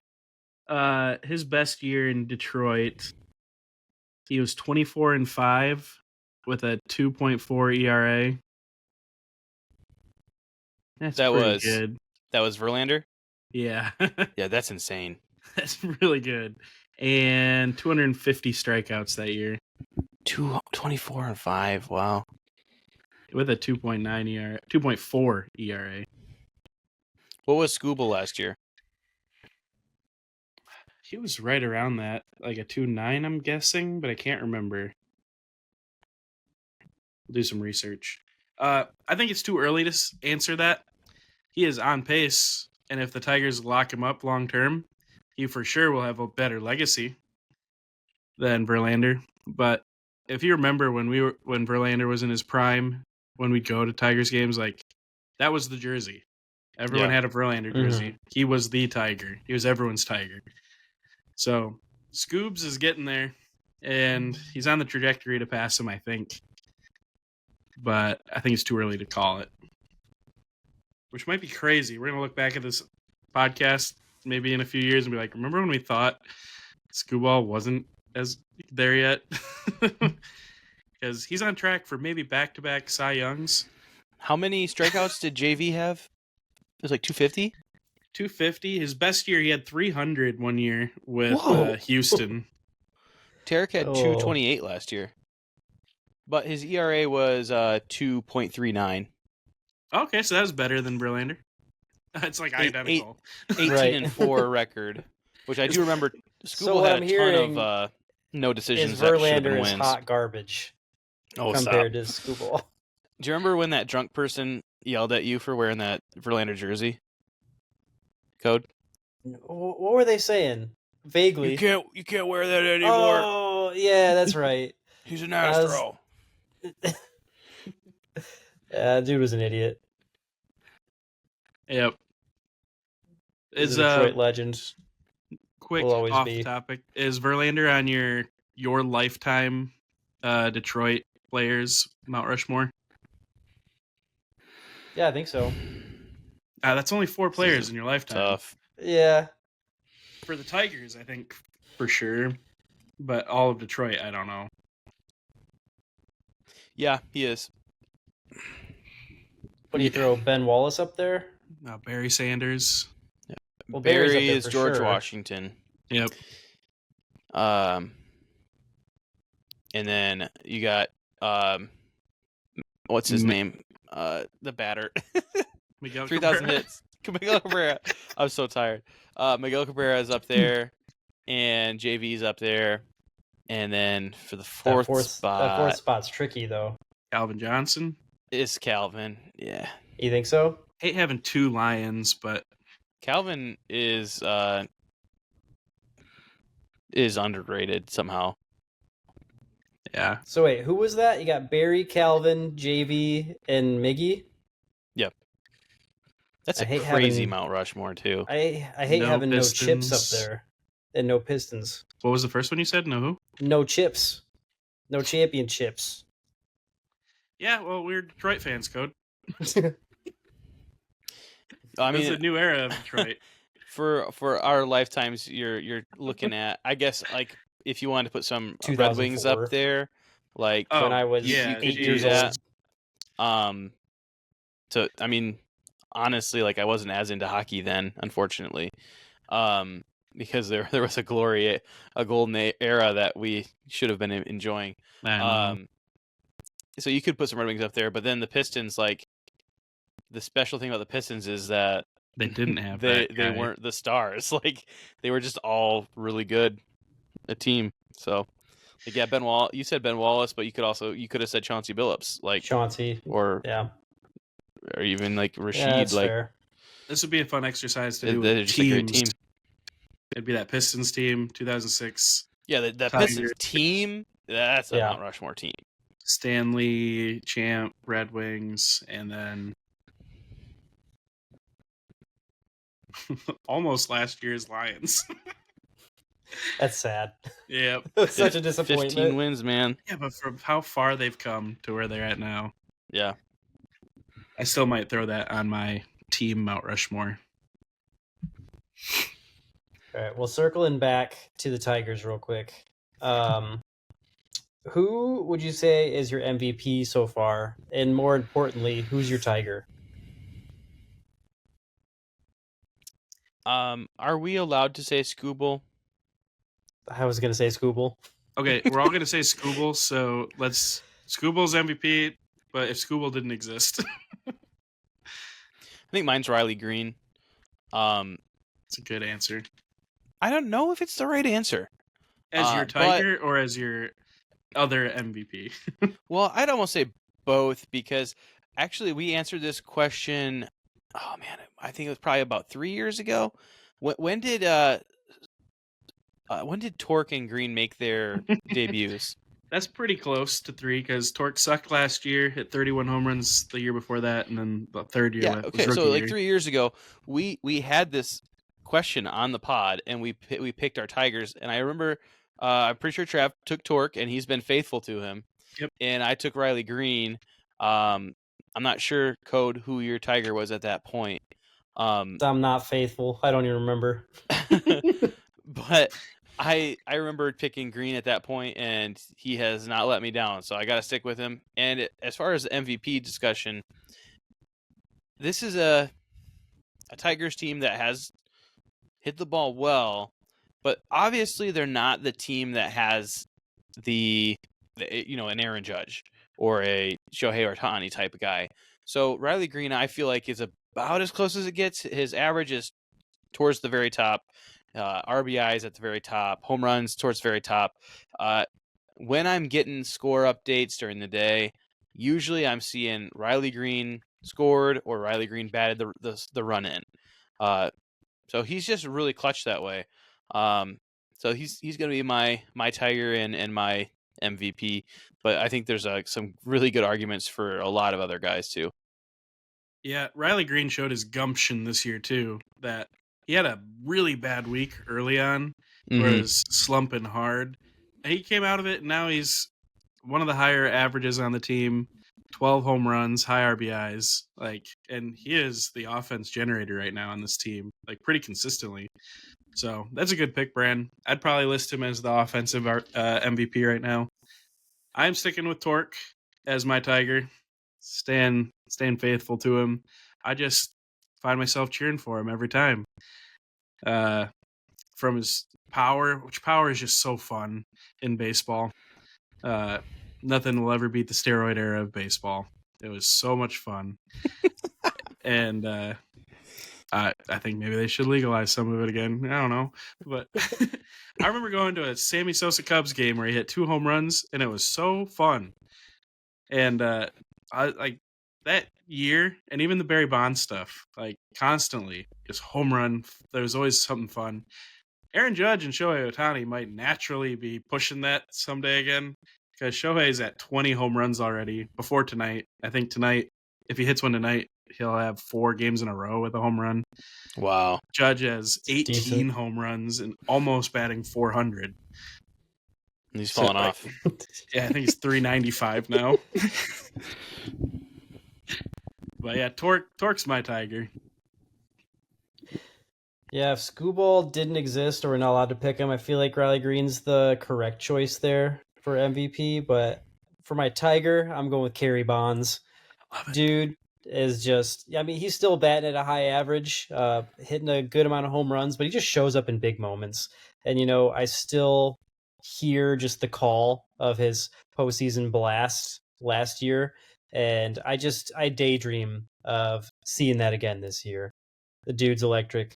His best year in Detroit, he was 24-5 with a 2.4 ERA. That was good. That was Verlander? Yeah. Yeah, that's insane. That's really good. And 250 strikeouts that year. 24-5, wow. With a 2.9 ERA, 2.4 ERA. What was Skubal last year? He was right around that, like a 2.9, I'm guessing, but I can't remember. We'll do some research. I think it's too early to answer that. He is on pace, and if the Tigers lock him up long term, he for sure will have a better legacy than Verlander. But if you remember when Verlander was in his prime, when we go to Tigers games, like that was the jersey. Everyone had a Verlander jersey. Mm-hmm. He was the Tiger. He was everyone's Tiger. So Scoobs is getting there, and he's on the trajectory to pass him, I think. But I think it's too early to call it, which might be crazy. We're going to look back at this podcast maybe in a few years and be like, remember when we thought Skubal wasn't as there yet? Because he's on track for maybe back-to-back Cy Youngs. How many strikeouts did JV have? It was like 250? 250. His best year, he had 300 one year with Houston. Tarek had 228 last year. But his ERA was 2.39. Okay, so that was better than Verlander. It's like identical. 18-4 record, which I do remember. Skubal had a ton of no decisions that should have been wins. Verlander is hot garbage compared to Skubal. Do you remember when that drunk person yelled at you for wearing that Verlander jersey? Code? What were they saying? Vaguely. You can't wear that anymore. Oh, yeah, that's right. He's an Astro. Yeah, dude was an idiot. Yep. Is a Detroit legend. Quick off topic. Is Verlander on your lifetime Detroit players Mount Rushmore? Yeah, I think so. That's only 4 players in your lifetime. Tough. Yeah. For the Tigers, I think for sure. But all of Detroit, I don't know. Yeah, he is. What do you throw Ben Wallace up there? Barry Sanders. Well, Barry's up Barry there is for George sure. Washington. Yep. And then you got what's his name? The batter. Miguel 3,000 Cabrera. hits. Miguel Cabrera. I'm so tired. Miguel Cabrera is up there, and JV's up there, and then for the fourth spot, that fourth spot's tricky though. Calvin Johnson. is Calvin. Yeah, You think so? Hate having 2 Lions, but Calvin is underrated somehow. yeah. So wait, who was that? You got Barry, Calvin, JV, and Miggy. Yep, that's I a hate crazy having- Mount Rushmore too. I hate No having no chips up Pistons. there and no Pistons. What was the first one you said? No who? No chips. No championships. Yeah, well, we're Detroit fans, Code. I It's mean, a new era of Detroit. for our lifetimes, you're looking at, I guess, like if you wanted to put some Red Wings 2004. up there, like Oh, when I was yeah, 8 you years do old. that. So I mean, honestly, like I wasn't as into hockey then, unfortunately, because there was a golden era that we should have been enjoying. I know. So you could put some Red Wings up there, but then the Pistons, like the special thing about the Pistons is that They didn't have they that guy. weren't the stars. Like they were just all really good, a team. So like, yeah, you said Ben Wallace, but you could have said Chauncey Billups, like Chauncey. or Yeah. even like Rashid. Yeah, that's like fair. This would be a fun exercise to do they're with just a great teams. team. It'd be that Pistons team, 2006. Yeah, that Tigers. Pistons team. That's a Yeah. Mount Rushmore team. Stanley, Champ, Red Wings, and then almost last year's Lions. That's sad. Yep. That's such a disappointment. 15 wins, man. Yeah, but from how far they've come to where they're at now, Yeah. I still might throw that on my team Mount Rushmore. All right, well, circling back to the Tigers real quick. Who would you say is your MVP so far? And more importantly, who's your Tiger? Are we allowed to say Scooble? I was going to say Scooble. Okay, we're all going to say Scooble, so Scooble's MVP, but if Scooble didn't exist. I think mine's Riley Green. It's a good answer. I don't know if it's the right answer. As your Tiger or as your other MVP? Well, I'd almost say both because actually we answered this question. Oh man, I think it was probably about 3 years ago. When did Torque and Green make their debuts? That's pretty close to 3 because Torque sucked last year, hit 31 home runs the year before that, and then the third year. Yeah. was Okay. rookie So like year. 3 years ago, we had this question on the pod, and we picked our Tigers, and I remember I'm pretty sure Trav took Torque, and he's been faithful to him. Yep. And I took Riley Green. I'm not sure, Code, who your Tiger was at that point. I'm not faithful. I don't even remember. But I remember picking Green at that point, and he has not let me down. So I got to stick with him. And as far as the MVP discussion, this is a Tigers team that has hit the ball well, but obviously they're not the team that has an Aaron Judge or a Shohei Ohtani type of guy. So Riley Green, I feel like, is about as close as it gets. His average is towards the very top. RBIs at the very top, home runs towards the very top. When I'm getting score updates during the day, usually I'm seeing Riley Green scored or Riley Green batted the run in. So he's just really clutch that way. So he's going to be my Tiger and my MVP. But I think there's some really good arguments for a lot of other guys too. Yeah, Riley Green showed his gumption this year too. That he had a really bad week early on, where he was slumping hard. He came out of it, and now he's one of the higher averages on the team. 12 home runs, high RBIs, and he is the offense generator right now on this team, pretty consistently. So that's a good pick, Brand. I'd probably list him as the offensive MVP right now. I'm sticking with Torque as my Tiger, staying faithful to him. I just find myself cheering for him every time. From his power, which power is just so fun in baseball. Nothing will ever beat the steroid era of baseball. It was so much fun. And I think maybe they should legalize some of it again. I don't know. But I remember going to a Sammy Sosa Cubs game where he hit 2 home runs, and it was so fun. And I that year, and even the Barry Bonds stuff, constantly just home run. There was always something fun. Aaron Judge and Shohei Ohtani might naturally be pushing that someday again, because Shohei's at 20 home runs already before tonight. I think tonight, if he hits one tonight, he'll have 4 games in a row with a home run. Wow. Judge has 18 decent. home runs and almost batting 400. He's falling off. Yeah, I think he's 395 now. But yeah, Torque's my Tiger. Yeah, if Scooball didn't exist or we're not allowed to pick him, I feel like Riley Green's the correct choice there for MVP. But for my Tiger, I'm going with Kerry Bonds. Dude is just, he's still batting at a high average, hitting a good amount of home runs, but he just shows up in big moments. And, I still hear just the call of his postseason blast last year. And I daydream of seeing that again this year. The dude's electric.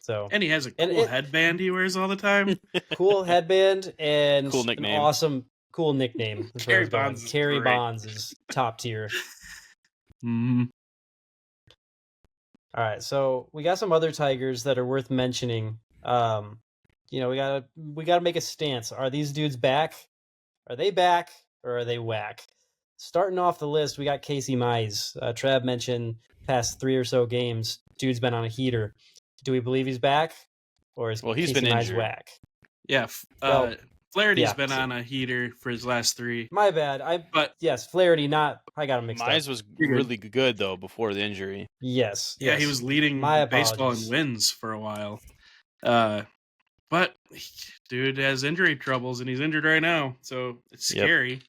And he has a cool headband he wears all the time. Cool headband and cool nickname. An awesome, cool nickname. Kerry Bonds. Kerry Bonds is top tier. Mm-hmm. All right, so we got some other Tigers that are worth mentioning. We gotta make a stance. Are these dudes back? Are they back or are they whack? Starting off the list, we got Casey Mize. Trav mentioned past 3 or so games, dude's been on a heater. Do we believe he's back, or is he's Casey been Mize injured. whack? Yeah, Flaherty's been on a heater for his last 3. My bad. Yes, Flaherty. I got him mixed up. Mize was really good though before the injury. Yes. Yeah, he was leading baseball in wins for a while. But dude has injury troubles and he's injured right now, so it's scary.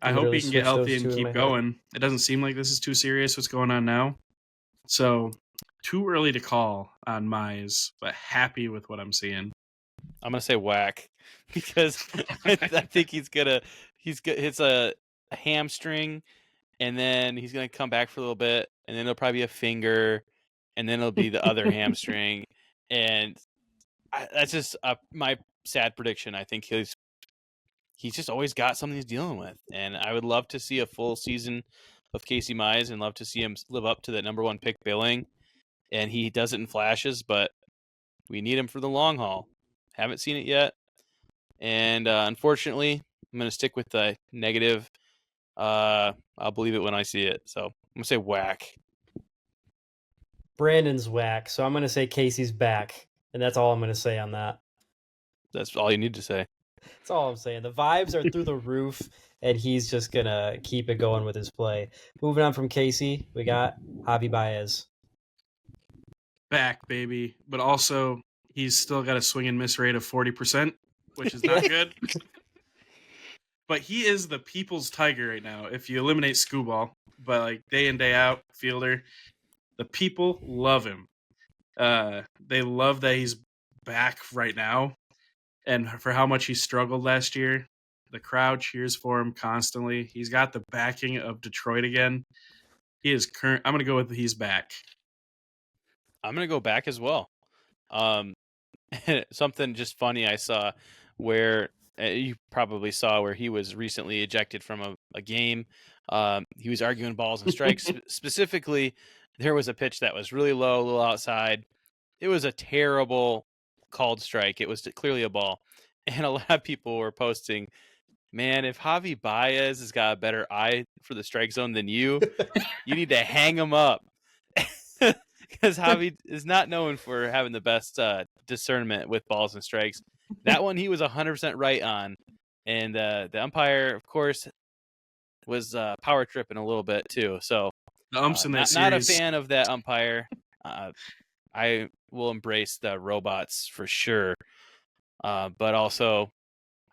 I hope he can get healthy and keep going. It doesn't seem like this is too serious what's going on now. So too early to call on Mize, but happy with what I'm seeing. I'm gonna say whack because I think hits a hamstring, and then he's gonna come back for a little bit, and then it'll probably be a finger, and then it'll be the other hamstring, and that's just my sad prediction. I think he's just always got something he's dealing with, and I would love to see a full season of Casey Mize and love to see him live up to that number 1 pick billing. And he does it in flashes, but we need him for the long haul. Haven't seen it yet. And unfortunately, I'm going to stick with the negative. I'll believe it when I see it. So I'm going to say whack. Brandon's whack, so I'm going to say Casey's back. And that's all I'm going to say on that. That's all you need to say. That's all I'm saying. The vibes are through the roof, and he's just going to keep it going with his play. Moving on from Casey, we got Javi Baez. Back, baby. But also, he's still got a swing and miss rate of 40%, which is not good. But he is the people's Tiger right now. If you eliminate Scooball, but day in, day out, fielder, the people love him. They love that he's back right now. And for how much he struggled last year, the crowd cheers for him constantly. He's got the backing of Detroit again. He is I'm going to go with he's back. I'm going to go back as well. Something just funny I saw where you probably saw where he was recently ejected from a game. He was arguing balls and strikes. Specifically, there was a pitch that was really low, a little outside. It was a terrible called strike. It was clearly a ball. And a lot of people were posting, man, if Javi Baez has got a better eye for the strike zone than you need to hang him up. Because Javi is not known for having the best discernment with balls and strikes. That one he was 100% right on. And the umpire, of course, was power tripping a little bit too. So The umps in that not a series. fan of that umpire. I will embrace the robots for sure. But also,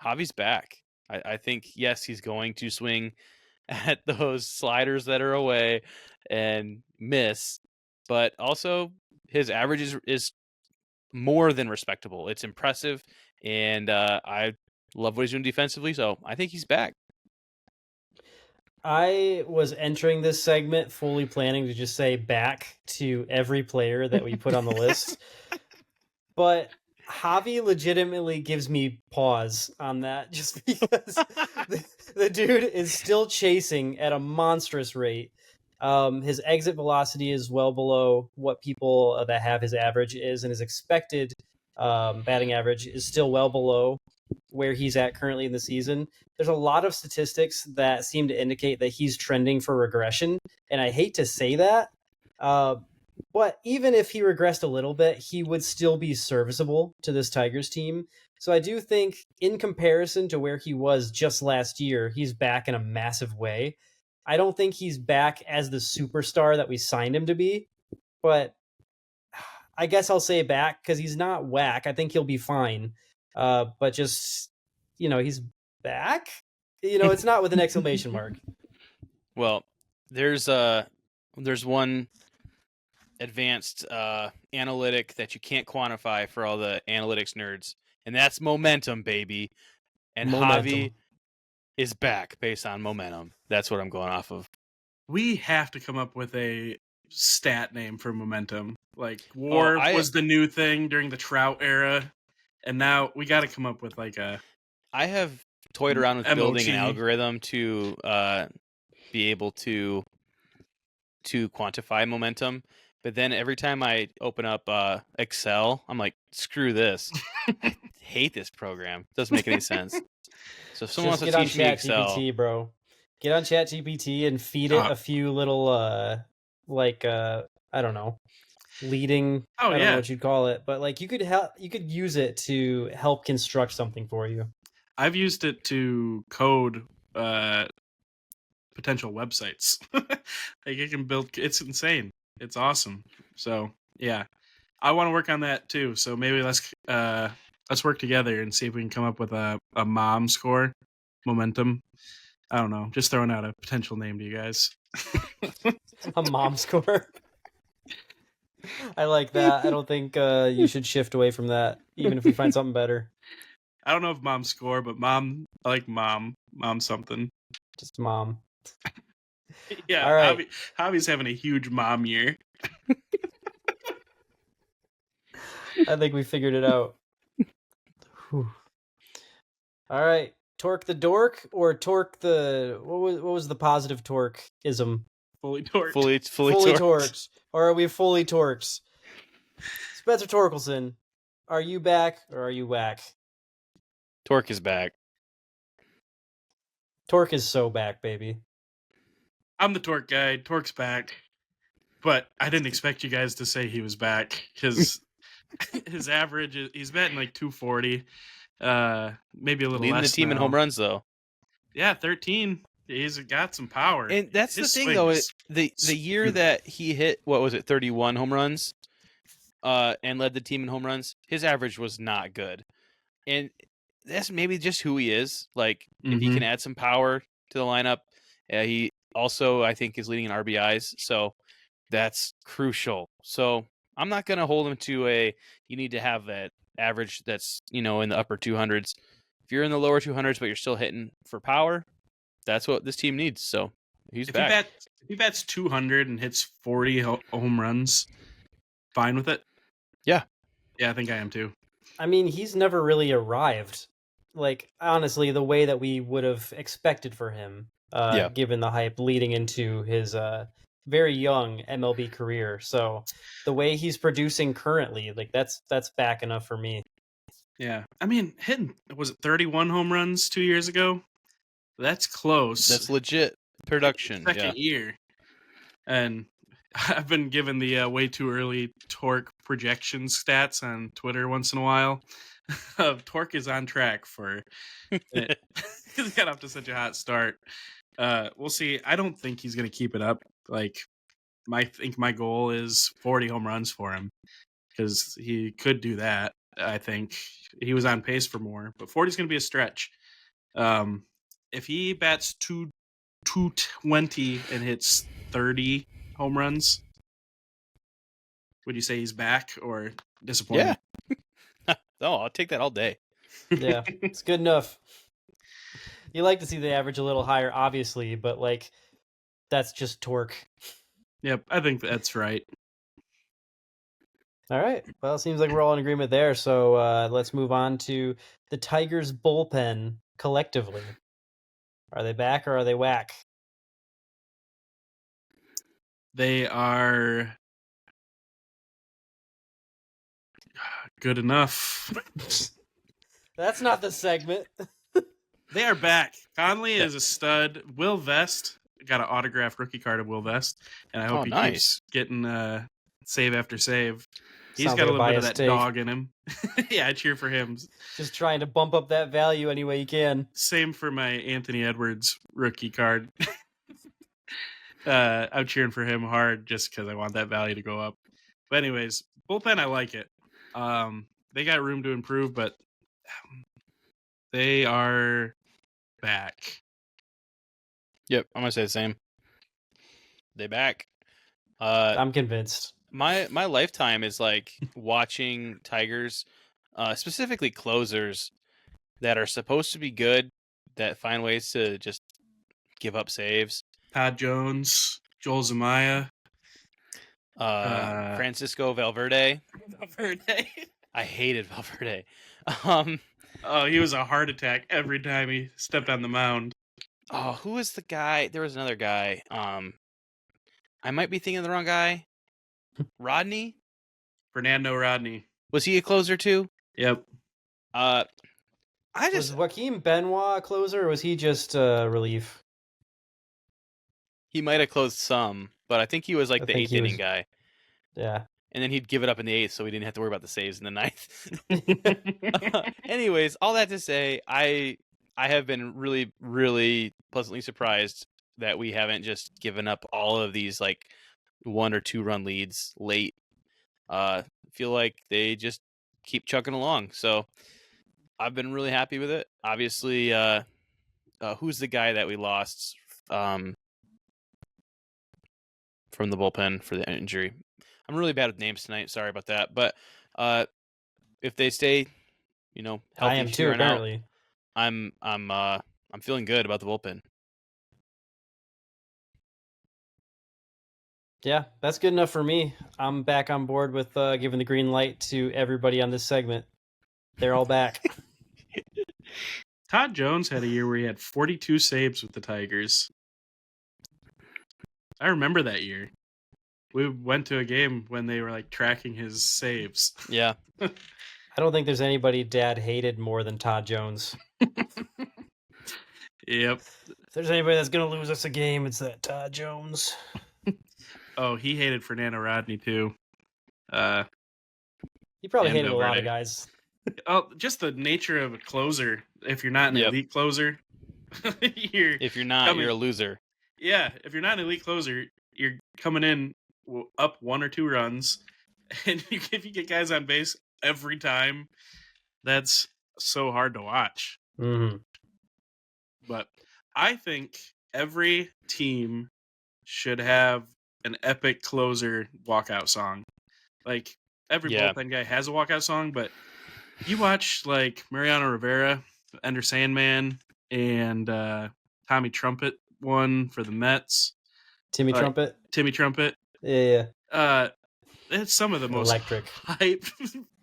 Javi's back. I think, yes, he's going to swing at those sliders that are away and miss. But also, his average is more than respectable. It's impressive. And I love what he's doing defensively. So I think he's back. I was entering this segment fully planning to just say back to every player that we put on the list. But Javi legitimately gives me pause on that just because the dude is still chasing at a monstrous rate. His exit velocity is well below what people that have his average is, and his expected batting average is still well below where he's at currently in the season. There's a lot of statistics that seem to indicate that he's trending for regression, and I hate to say that. But even if he regressed a little bit, he would still be serviceable to this Tigers team. So I do think, in comparison to where he was just last year, he's back in a massive way. I don't think he's back as the superstar that we signed him to be, but I guess I'll say back because he's not whack. I think he'll be fine. But just, he's back. It's not with an exclamation mark. Well, there's one advanced analytic that you can't quantify for all the analytics nerds, and that's momentum, baby. And Javi is back based on momentum. That's what I'm going off of. We have to come up with a stat name for momentum. Like WAR was the new thing during the Trout era, and now we got to come up with like a. I have toyed around with MOT. building an algorithm to be able to quantify momentum. But then every time I open up Excel, I'm like, screw this. I hate this program. It doesn't make any sense. So if someone wants to teach me Excel, GPT, bro. Get on ChatGPT and feed it a few little, I don't know, leading. I don't know what you'd call it, but like you could use it to help construct something for you. I've used it to code potential websites. Like it can build. It's insane. It's awesome. So yeah, I want to work on that too. So maybe let's work together and see if we can come up with a mom score, momentum. I don't know. Just throwing out a potential name to you guys. A mom score. I like that. I don't think you should shift away from that, even if we find something better. I don't know if mom score, but mom. I like mom. Mom something. Just mom. Yeah. All right. Javi's having a huge mom year. I think we figured it out. Whew. All right. Torque the dork or torque the what was the positive torque-ism? Fully torqued. Fully torqued. Or are we fully torqued? Spencer Torkelson, are you back or are you whack? Torque is back. Torque is so back, baby. I'm the torque guy. Torque's back. But I didn't expect you guys to say he was back because his average he's batting like 240. Maybe a little leading less. The team now. in home runs though. Yeah, 13. He's got some power. And that's his the thing though. The year that he hit 31 home runs, and led the team in home runs, his average was not good. And that's maybe just who he is. Like if he can add some power to the lineup, he also I think is leading in RBIs. So that's crucial. So I'm not going to hold him to you need to have that average that's, in the upper 200s. If you're in the lower 200s, but you're still hitting for power, that's what this team needs. So he's back. If he bats 200 and hits 40 home runs, fine with it. Yeah. Yeah, I think I am too. I mean, he's never really arrived. Like, honestly, the way that we would have expected for him, given the hype leading into his very young MLB career. So the way he's producing currently, like that's back enough for me. Yeah. I mean, was it 31 home runs 2 years ago? That's close. That's legit production. Second year. And I've been given the way too early torque projection stats on Twitter once in a while. Torque is on track for it. He got off to such a hot start. We'll see. I don't think he's going to keep it up. Like, I think my goal is 40 home runs for him because he could do that. I think he was on pace for more, but 40 is going to be a stretch. If he bats 220 and hits 30 home runs, would you say he's back or disappointed? Yeah. Oh, I'll take that all day. Yeah, it's good enough. You like to see the average a little higher, obviously, but like that's just torque. Yep, I think that's right. All right. Well, it seems like we're all in agreement there. So let's move on to the Tigers bullpen collectively. Are they back or are they whack? They are good enough. That's not the segment. They are back. Conley is a stud. Will Vest got an autographed rookie card of Will Vest, and I hope he keeps getting save after save. He's Sounds got like a little bit of that take. dog in him. Yeah, I cheer for him. Just trying to bump up that value any way you can. Same for my Anthony Edwards rookie card. I'm cheering for him hard just because I want that value to go up. But anyways, bullpen, I like it. They got room to improve, but they are back. Yep, I'm gonna say the same. They back. I'm convinced. My lifetime is like watching Tigers, specifically closers that are supposed to be good, that find ways to just give up saves. Todd Jones, Joel Zamaya, Francisco Valverde. I hated Valverde. He was a heart attack every time he stepped on the mound. Oh, who was the guy? There was another guy. I might be thinking of the wrong guy. Rodney? Fernando Rodney. Was he a closer too? Yep. Was Joaquin Benoit a closer, or was he just relief? He might have closed some, but I think he was like the 8th inning guy. Yeah. And then he'd give it up in the 8th, so we didn't have to worry about the saves in the 9th. Anyways, all that to say, I have been really, really pleasantly surprised that we haven't just given up all of these like 1 or 2 run leads late. Feel like they just keep chugging along. So I've been really happy with it. Obviously, who's the guy that we lost from the bullpen for the injury? I'm really bad with names tonight. Sorry about that. But if they stay, healthy, I am too. Apparently, I'm feeling good about the bullpen. Yeah, that's good enough for me. I'm back on board with giving the green light to everybody on this segment. They're all back. Todd Jones had a year where he had 42 saves with the Tigers. I remember that year. We went to a game when they were like tracking his saves. Yeah. I don't think there's anybody Dad hated more than Todd Jones. Yep. If there's anybody that's going to lose us a game, it's that Todd Jones. Oh, he hated Fernando Rodney too. He probably hated a lot of guys. Oh, just the nature of a closer. If you're not an elite closer, you're a loser. Yeah, if you're not an elite closer, you're coming in up 1 or 2 runs, and if you get guys on base every time, that's so hard to watch. Mm-hmm. But I think every team should have an epic closer walkout song. Like every bullpen guy has a walkout song, but you watch like Mariano Rivera, Ender Sandman, and Tommy Trumpet one for the Mets. Timmy Trumpet. Yeah. It's some of the most hype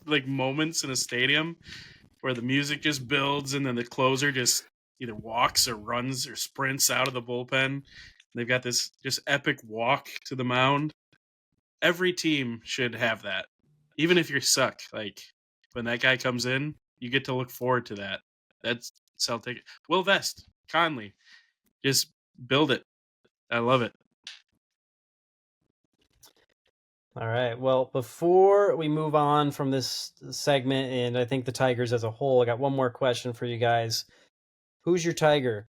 like moments in a stadium where the music just builds and then the closer just either walks or runs or sprints out of the bullpen. They've got this just epic walk to the mound. Every team should have that. Even if you suck, like when that guy comes in, you get to look forward to that. That's Celtic. Will Vest, Conley, just build it. I love it. All right. Well, before we move on from this segment, and I think the Tigers as a whole, I got one more question for you guys. Who's your Tiger?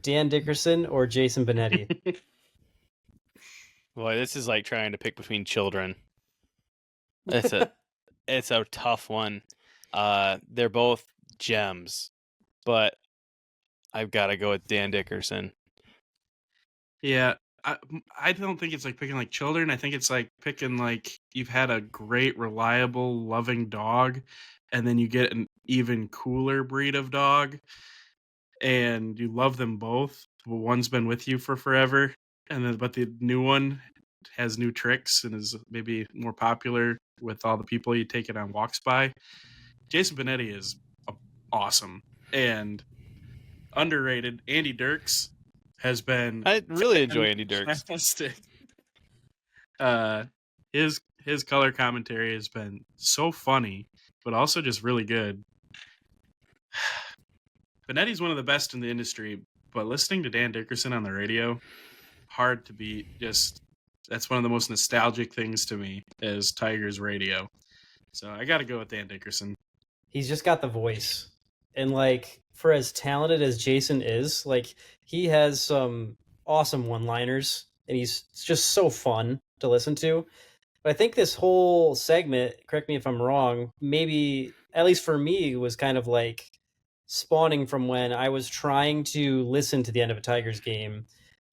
Dan Dickerson or Jason Benetti? Boy, this is like trying to pick between children. It's a tough one. They're both gems, but I've got to go with Dan Dickerson. Yeah, I don't think it's like picking like children. I think it's like picking like you've had a great, reliable, loving dog, and then you get an even cooler breed of dog, and you love them both. Well, one's been with you for forever, and then but the new one has new tricks and is maybe more popular with all the people you take it on walks by. Jason Benetti is awesome and underrated. Andy Dirks has been I really enjoy Andy Dirks. fantastic. His color commentary has been so funny, but also just really good. Benetti's one of the best in the industry, but listening to Dan Dickerson on the radio, hard to beat. Just that's one of the most nostalgic things to me is Tigers radio. So I got to go with Dan Dickerson. He's just got the voice. And like for as talented as Jason is, like he has some awesome one-liners and he's just so fun to listen to. But I think this whole segment, correct me if I'm wrong, maybe at least for me was kind of like spawning from when I was trying to listen to the end of a Tigers game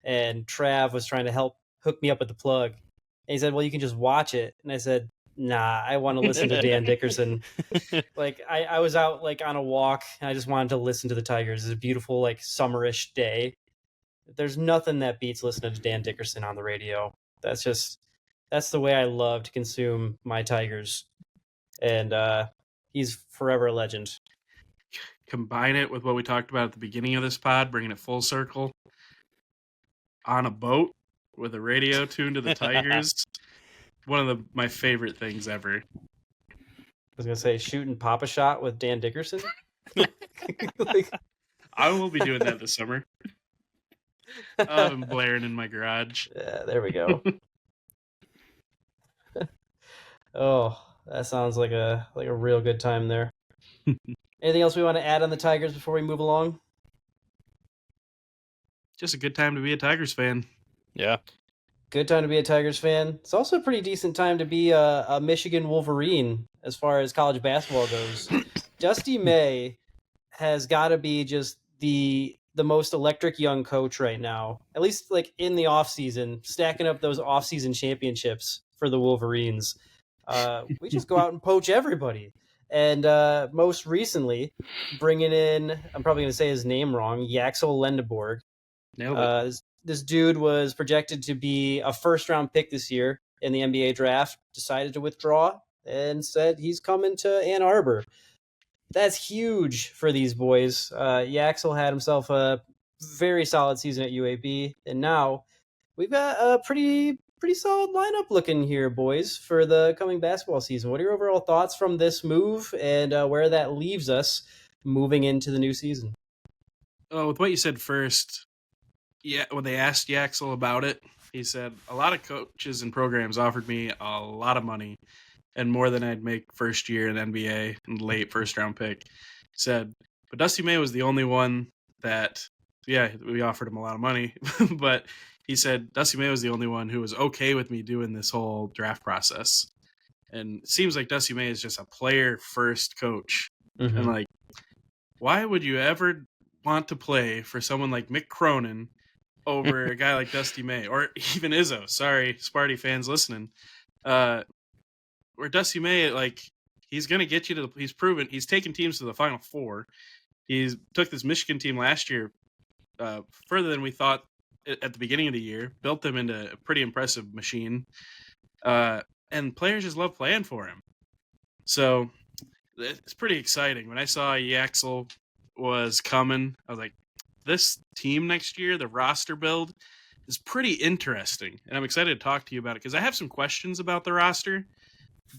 and Trav was trying to help hook me up with the plug. And he said, "Well, you can just watch it." And I said, "Nah, I want to listen to Dan Dickerson." Like I was out like on a walk and I just wanted to listen to the Tigers. It's a beautiful like summerish day. There's nothing that beats listening to Dan Dickerson on the radio. That's the way I love to consume my Tigers. And he's forever a legend. Combine it with what we talked about at the beginning of this pod, bringing it full circle. On a boat with a radio tuned to the Tigers. One of my favorite things ever. I was gonna say shooting Papa Shot with Dan Dickerson. Like, I will be doing that this summer. I've been blaring in my garage. yeah, there we go. Oh, that sounds like a real good time there. Anything else we want to add on the Tigers before we move along? Just a good time to be a Tigers fan. Yeah. Good time to be a Tigers fan. It's also a pretty decent time to be a Michigan Wolverine as far as college basketball goes. Dusty May has got to be just the most electric young coach right now, at least like in the offseason, stacking up those offseason championships for the Wolverines. We just go out and poach everybody. And most recently, bringing in, I'm probably going to say his name wrong, Yaxel Lendeborg. Nailed it. This dude was projected to be a first-round pick this year in the NBA draft, decided to withdraw, and said he's coming to Ann Arbor. That's huge for these boys. Yaxel had himself a very solid season at UAB, and now we've got a pretty solid lineup looking here, boys, for the coming basketball season. What are your overall thoughts from this move and where that leaves us moving into the new season? With what you said first, yeah, when they asked Yaxel about it, he said, a lot of coaches and programs offered me a lot of money and more than I'd make first year in the NBA and late first round pick. He said, but Dusty May was the only one that, yeah, we offered him a lot of money, but he said Dusty May was the only one who was okay with me doing this whole draft process. And it seems like Dusty May is just a player first coach. Mm-hmm. And like, why would you ever want to play for someone like Mick Cronin over a guy like Dusty May or even Izzo? Sorry, Sparty fans listening. Where Dusty May, like, he's going to get you to he's proven he's taken teams to the Final Four. He took this Michigan team last year further than we thought at the beginning of the year, built them into a pretty impressive machine. And players just love playing for him. So it's pretty exciting. When I saw Yaxel was coming, I was like, this team next year, the roster build, is pretty interesting. And I'm excited to talk to you about it because I have some questions about the roster,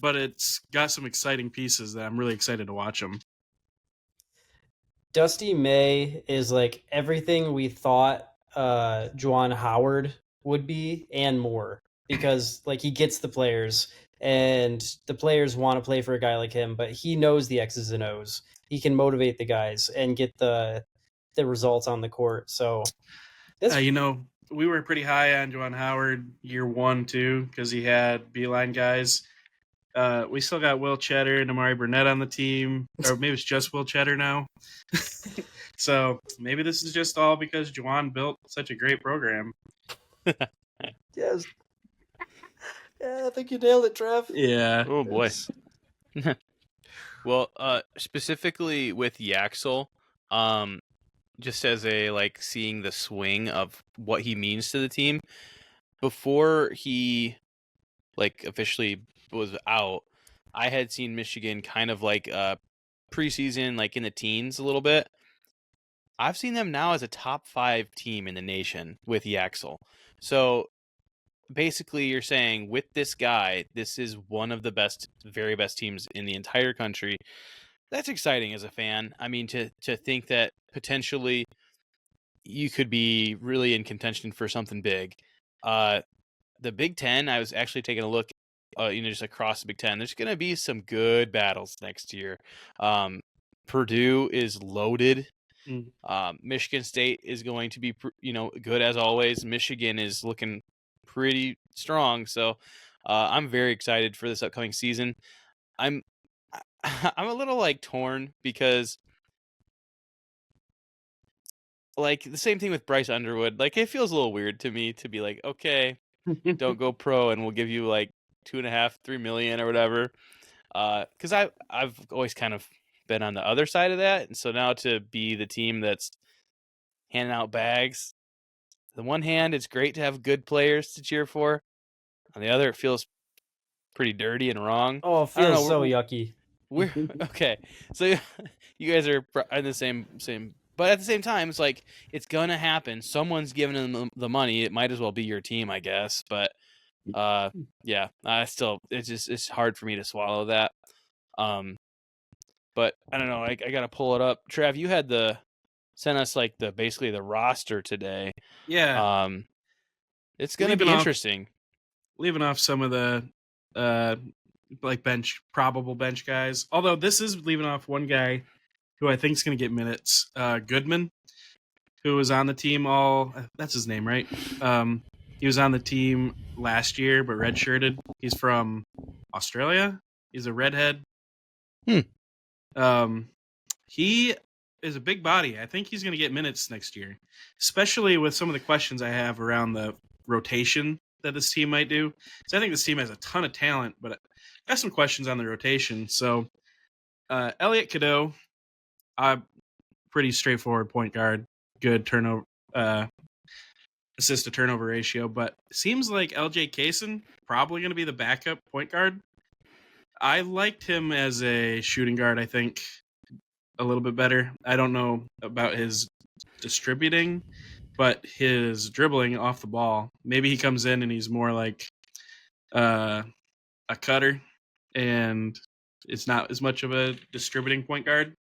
but it's got some exciting pieces that I'm really excited to watch them. Dusty May is like everything we thought Juwan Howard would be and more, because like he gets the players and the players want to play for a guy like him, but he knows the X's and O's. He can motivate the guys and get the the results on the court. So this, we were pretty high on Juwan Howard year 1 too, because he had Beeline guys. We still got Will Cheddar and Amari Burnett on the team, or maybe it's just Will Cheddar now. So maybe this is just all because Juwan built such a great program. yes. Yeah, I think you nailed it, Trev. Yeah. Oh boy. Well, specifically with Yaxel, just as a seeing the swing of what he means to the team before he officially was out, I had seen Michigan kind of preseason in the teens a little bit. I've seen them now as a top 5 team in the nation with Yaxel. So basically you're saying with this guy, this is one of the best, very best teams in the entire country. That's exciting as a fan. I mean, to think that potentially you could be really in contention for something big. The Big Ten, I was actually taking a look, just across the Big Ten. There's going to be some good battles next year. Purdue is loaded. Michigan State is going to be, good as always. Michigan is looking pretty strong. So I'm very excited for this upcoming season. I'm a little torn because the same thing with Bryce Underwood. It feels a little weird to me to be okay, don't go pro and we'll give you $2.5-3 million or whatever. Because I've always kind of been on the other side of that, and so now to be the team that's handing out bags. On the one hand, it's great to have good players to cheer for. On the other, it feels pretty dirty and wrong. Oh, it feels so yucky. We're okay. So you guys are in the same, but at the same time, it's it's gonna happen. Someone's giving them the money. It might as well be your team, I guess. But yeah, it's hard for me to swallow that. But I don't know. I gotta pull it up. Trav, you had sent us basically the roster today. Yeah. It's gonna be interesting. Leaving off some of the probable bench guys. Although this is leaving off one guy who I think is going to get minutes. Goodman, who was on the team that's his name, right? He was on the team last year, but redshirted. He's from Australia. He's a redhead. He is a big body. I think he's going to get minutes next year, especially with some of the questions I have around the rotation that this team might do. So I think this team has a ton of talent, but I got some questions on the rotation. So Elliot Cadeau, pretty straightforward point guard, good turnover, assist to turnover ratio, but seems like LJ Kaysen probably going to be the backup point guard. I liked him as a shooting guard, I think, a little bit better. I don't know about his distributing, but his dribbling off the ball, maybe he comes in and he's more like a cutter and it's not as much of a distributing point guard.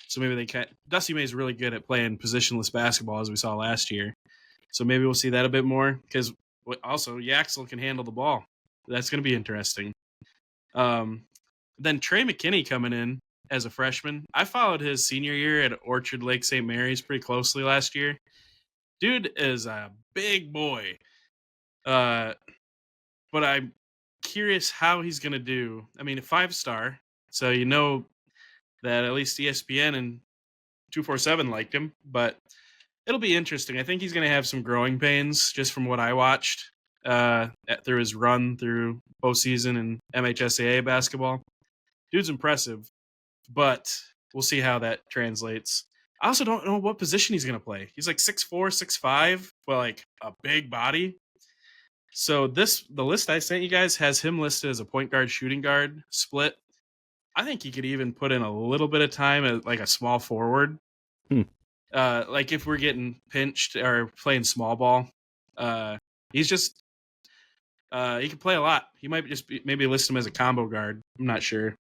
So maybe they can't. Dusty May is really good at playing positionless basketball, as we saw last year. So maybe we'll see that a bit more, because also Yaxel can handle the ball. That's going to be interesting. Then Trey McKinney coming in as a freshman. I followed his senior year at Orchard Lake St. Mary's pretty closely last year. Dude is a big boy. But I'm curious how he's going to do. I mean, a 5-star, so you know that at least ESPN and 247 liked him, but it'll be interesting. I think he's going to have some growing pains just from what I watched through his run through postseason and MHSAA basketball. Dude's impressive, but we'll see how that translates. I also don't know what position he's going to play. He's 6'4", 6'5", but a big body. So the list I sent you guys has him listed as a point guard, shooting guard split. I think he could even put in a little bit of time as a small forward. If we're getting pinched or playing small ball, he's just he can play a lot. He might just maybe list him as a combo guard. I'm not sure.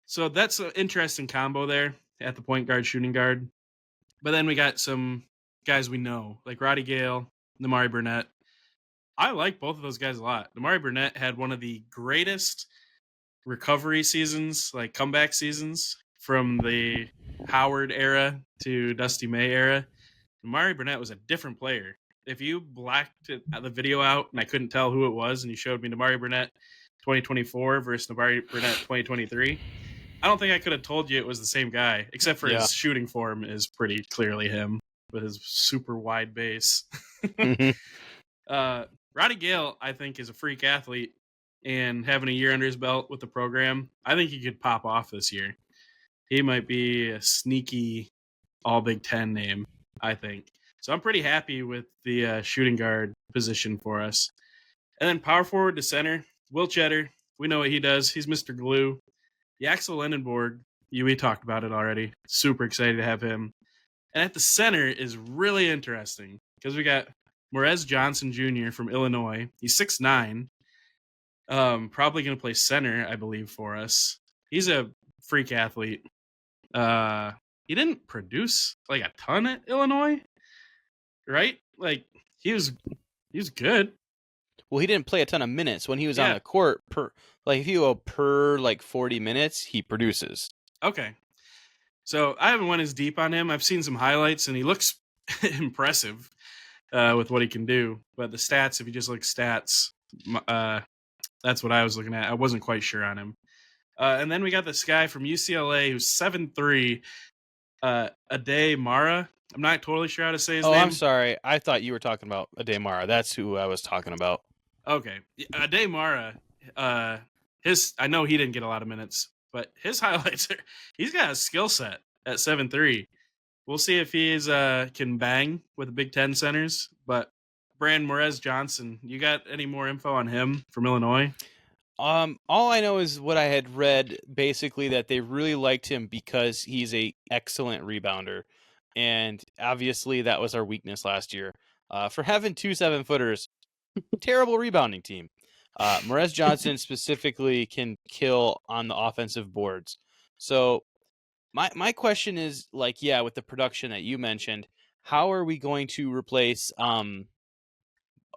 So that's an interesting combo there at the point guard, shooting guard. But then we got some guys we know, like Roddy Gale, Namari Burnett. I like both of those guys a lot. Namari Burnett had one of the greatest recovery seasons, comeback seasons from the Howard era to Dusty May era. Amari Burnett was a different player. If you blacked the video out and I couldn't tell who it was, and you showed me Amari Burnett 2024 versus Amari Burnett 2023, I don't think I could have told you it was the same guy, except for his shooting form is pretty clearly him with his super wide base. Ronnie Gale, I think, is a freak athlete, and having a year under his belt with the program, I think he could pop off this year. He might be a sneaky all Big Ten name, I think. So I'm pretty happy with the shooting guard position for us. And then power forward to center, Will Cheddar. We know what he does. He's Mr. Glue. Yaxel Lendeborg, we talked about it already. Super excited to have him. And at the center is really interesting because we got Morez Johnson Jr. from Illinois. He's 6'9". Probably going to play center, I believe, for us. He's a freak athlete. He didn't produce like a ton at Illinois, right? Like he was good. Well, he didn't play a ton of minutes when he was on the court. If you go per 40 minutes, he produces. Okay, so I haven't went as deep on him. I've seen some highlights, and he looks impressive with what he can do. But the stats, if you just look stats, that's what I was looking at. I wasn't quite sure on him. And then we got this guy from UCLA who's 7'3", Ade Mara. I'm not totally sure how to say his name. Oh, I'm sorry. I thought you were talking about Ade Mara. That's who I was talking about. Okay. Ade Mara, I know he didn't get a lot of minutes, but his highlights are he's got a skill set at 7'3". We'll see if he can bang with the Big Ten centers. But Brand Morez Johnson, you got any more info on him from Illinois? All I know is what I had read, basically that they really liked him because he's a excellent rebounder. And obviously that was our weakness last year. For having 2 7-footers, terrible rebounding team. Morez Johnson specifically can kill on the offensive boards. So my question is, with the production that you mentioned, how are we going to replace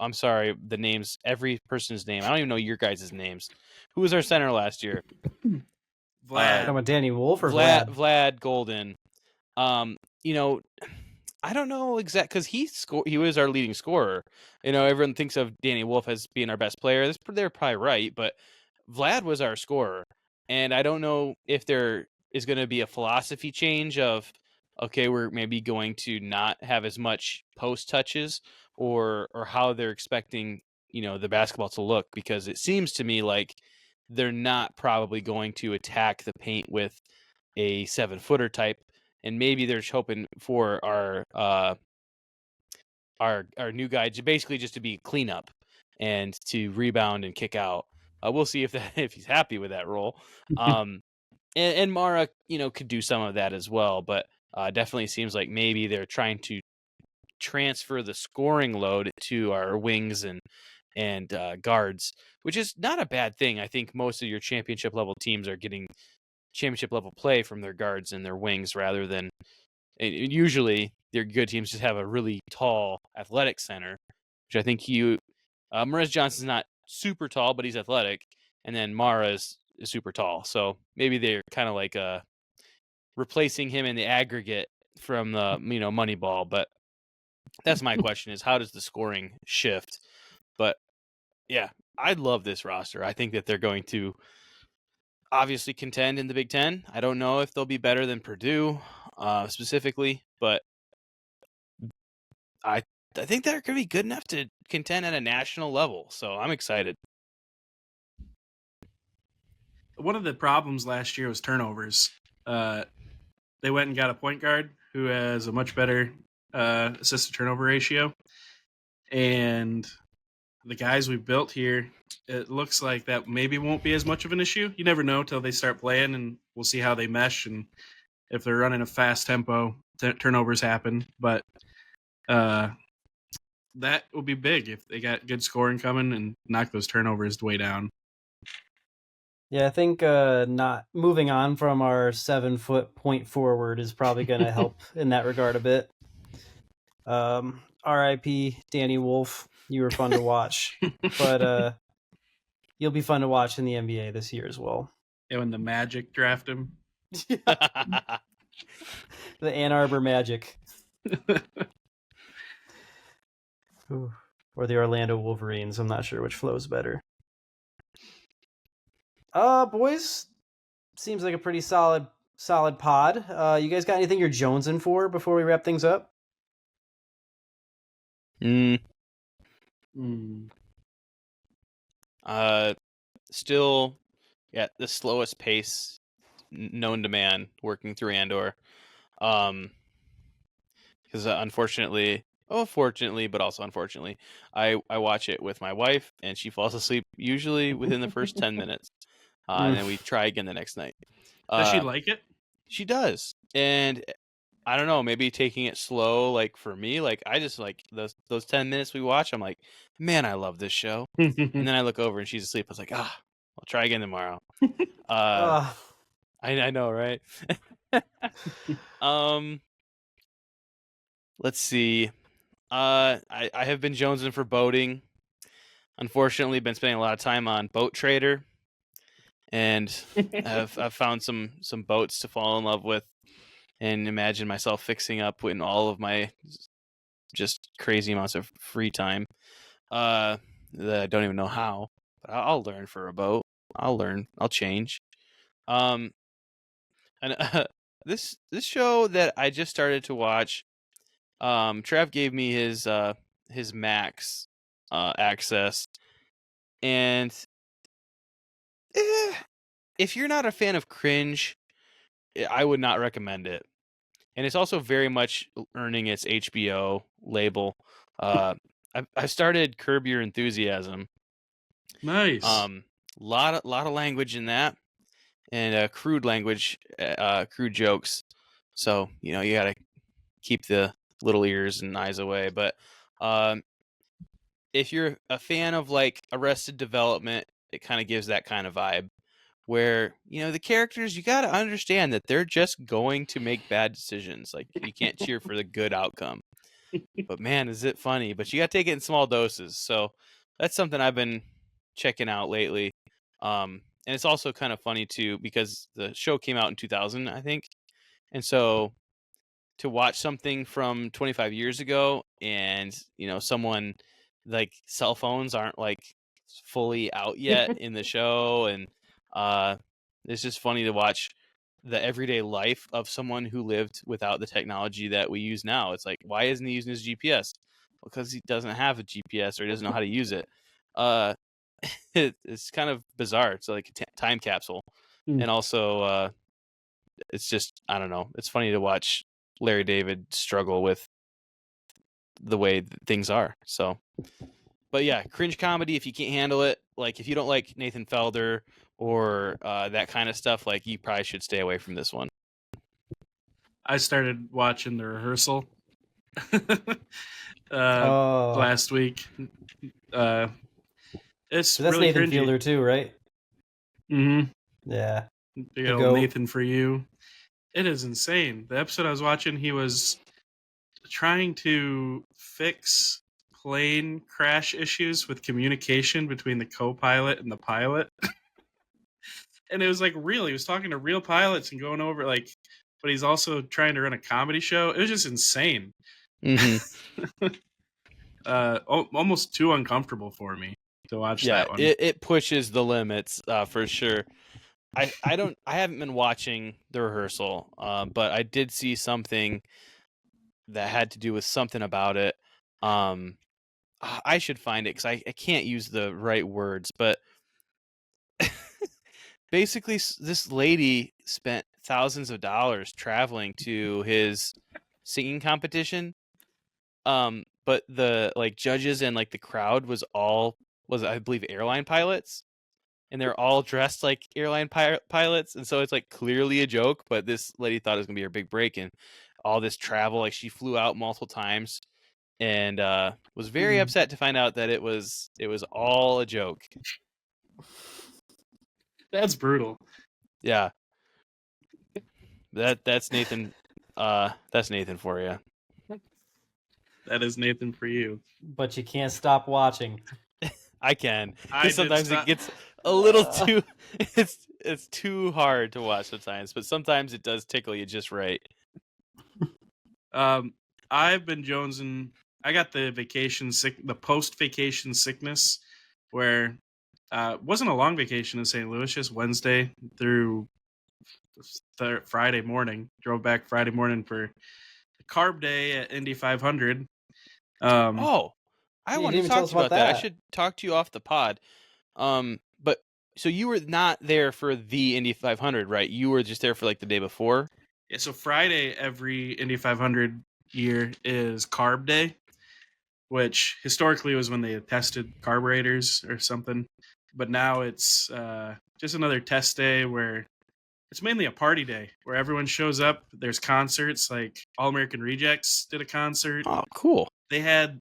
I'm sorry, the names, every person's name. I don't even know your guys' names. Who was our center last year? Vlad. Danny Wolf or Vlad? Vlad Golden. I don't know exact because he was our leading scorer. Everyone thinks of Danny Wolf as being our best player. They're probably right, but Vlad was our scorer. And I don't know if there is going to be a philosophy change of, okay, we're maybe going to not have as much post touches, or how they're expecting, the basketball to look, because it seems to me like they're not probably going to attack the paint with a 7-footer type, and maybe they're just hoping for our new guy to basically just to be cleanup and to rebound and kick out. We'll see if he's happy with that role. And Mara, could do some of that as well, but definitely seems like maybe they're trying to transfer the scoring load to our wings and guards, which is not a bad thing. I think most of your championship level teams are getting championship level play from their guards and their wings rather than usually their good teams just have a really tall athletic center, which I think Morez Johnson's not super tall, but he's athletic, and then Mara is super tall. So maybe they're kind of like replacing him in the aggregate from the Moneyball, but that's my question is, how does the scoring shift? But yeah, I love this roster. I think that they're going to obviously contend in the Big Ten. I don't know if they'll be better than Purdue specifically, but I think they're going to be good enough to contend at a national level. So I'm excited. One of the problems last year was turnovers. They went and got a point guard who has a much better assist to turnover ratio, and the guys we built here, it looks like that maybe won't be as much of an issue. You never know till they start playing, and we'll see how they mesh and if they're running a fast tempo, turnovers happen. But that will be big if they got good scoring coming and knock those turnovers way down. Yeah, I think not moving on from our 7-foot point forward is probably going to help in that regard a bit. R.I.P. Danny Wolf. You were fun to watch, but you'll be fun to watch in the NBA this year as well. Yeah, when the Magic draft him. The Ann Arbor Magic. Ooh. Or the Orlando Wolverines. I'm not sure which flows better. Boys, seems like a pretty solid pod. You guys got anything you're jonesing for before we wrap things up? Still at the slowest pace known to man working through Andor. Because fortunately, but also unfortunately, I watch it with my wife, and she falls asleep usually within the first 10 minutes. And then we try again the next night. Does she like it? She does. And I don't know, maybe taking it slow, like for me, like I just like those 10 minutes we watch, I'm like, man, I love this show. And then I look over and she's asleep. I was like, I'll try again tomorrow. I know, right? Let's see. I have been jonesing for boating. Unfortunately, been spending a lot of time on Boat Trader, and I've found some boats to fall in love with, and imagine myself fixing up in all of my just crazy amounts of free time that I don't even know how. But I'll learn for a boat. I'll learn. I'll change. And this show that I just started to watch. Trav gave me his Max access, and if you're not a fan of cringe, I would not recommend it. And it's also very much earning its HBO label. I've started Curb Your Enthusiasm. Nice. Lot of language in that, and crude language, crude jokes. So you gotta keep the little ears and eyes away. But if you're a fan of like Arrested Development, it kind of gives that kind of vibe where the characters, you got to understand that they're just going to make bad decisions. Like you can't cheer for the good outcome. But man, is it funny. But you got to take it in small doses. So that's something I've been checking out lately. And it's also kind of funny too because the show came out in 2000, I think. And so to watch something from 25 years ago and someone, like, cell phones aren't like fully out yet in the show, and it's just funny to watch the everyday life of someone who lived without the technology that we use now. It's like, why isn't he using his GPS? Well, because he doesn't have a GPS or he doesn't know how to use it. It's kind of bizarre. It's like a time capsule. And also it's just, I don't know, it's funny to watch Larry David struggle with the way things are. So, but yeah, cringe comedy, if you can't handle it, like if you don't like Nathan Felder or that kind of stuff, like you probably should stay away from this one. I started watching The Rehearsal last week. It's that's really Nathan cringy. Fielder too, right? Mm-hmm. Yeah. Big old Nathan for you. It is insane. The episode I was watching, he was trying to fix plane crash issues with communication between the co-pilot and the pilot. And it was like real. He was talking to real pilots and going over but he's also trying to run a comedy show. It was just insane. Mm-hmm. Almost too uncomfortable for me to watch that one. It pushes the limits for sure. I haven't been watching The Rehearsal, but I did see something that had to do with something about it. I should find it because I can't use the right words, but basically this lady spent thousands of dollars traveling to his singing competition. But the judges and the crowd was I believe airline pilots. And they're all dressed like airline pilots. And so it's clearly a joke, but this lady thought it was going to be her big break. And all this travel, she flew out multiple times and was very upset to find out that it was all a joke. That's brutal. Yeah. That's Nathan. That's Nathan for you. That is Nathan for you. But you can't stop watching. I can. Because sometimes it gets a little too. It's too hard to watch sometimes, but sometimes it does tickle you just right. I've been jonesing. I got the post-vacation sickness, where wasn't a long vacation in St. Louis, just Wednesday through Friday morning. Drove back Friday morning for carb day at Indy 500. I You want didn't to even tell talk us to you about about that. I that. should talk to you off the pod. But so you were not there for the Indy 500, right? You were just there for like the day before. Yeah, so Friday every Indy 500 year is carb day, which historically was when they had tested carburetors or something. But now it's just another test day where it's mainly a party day where everyone shows up. There's concerts, like All American Rejects did a concert. Oh, cool. They had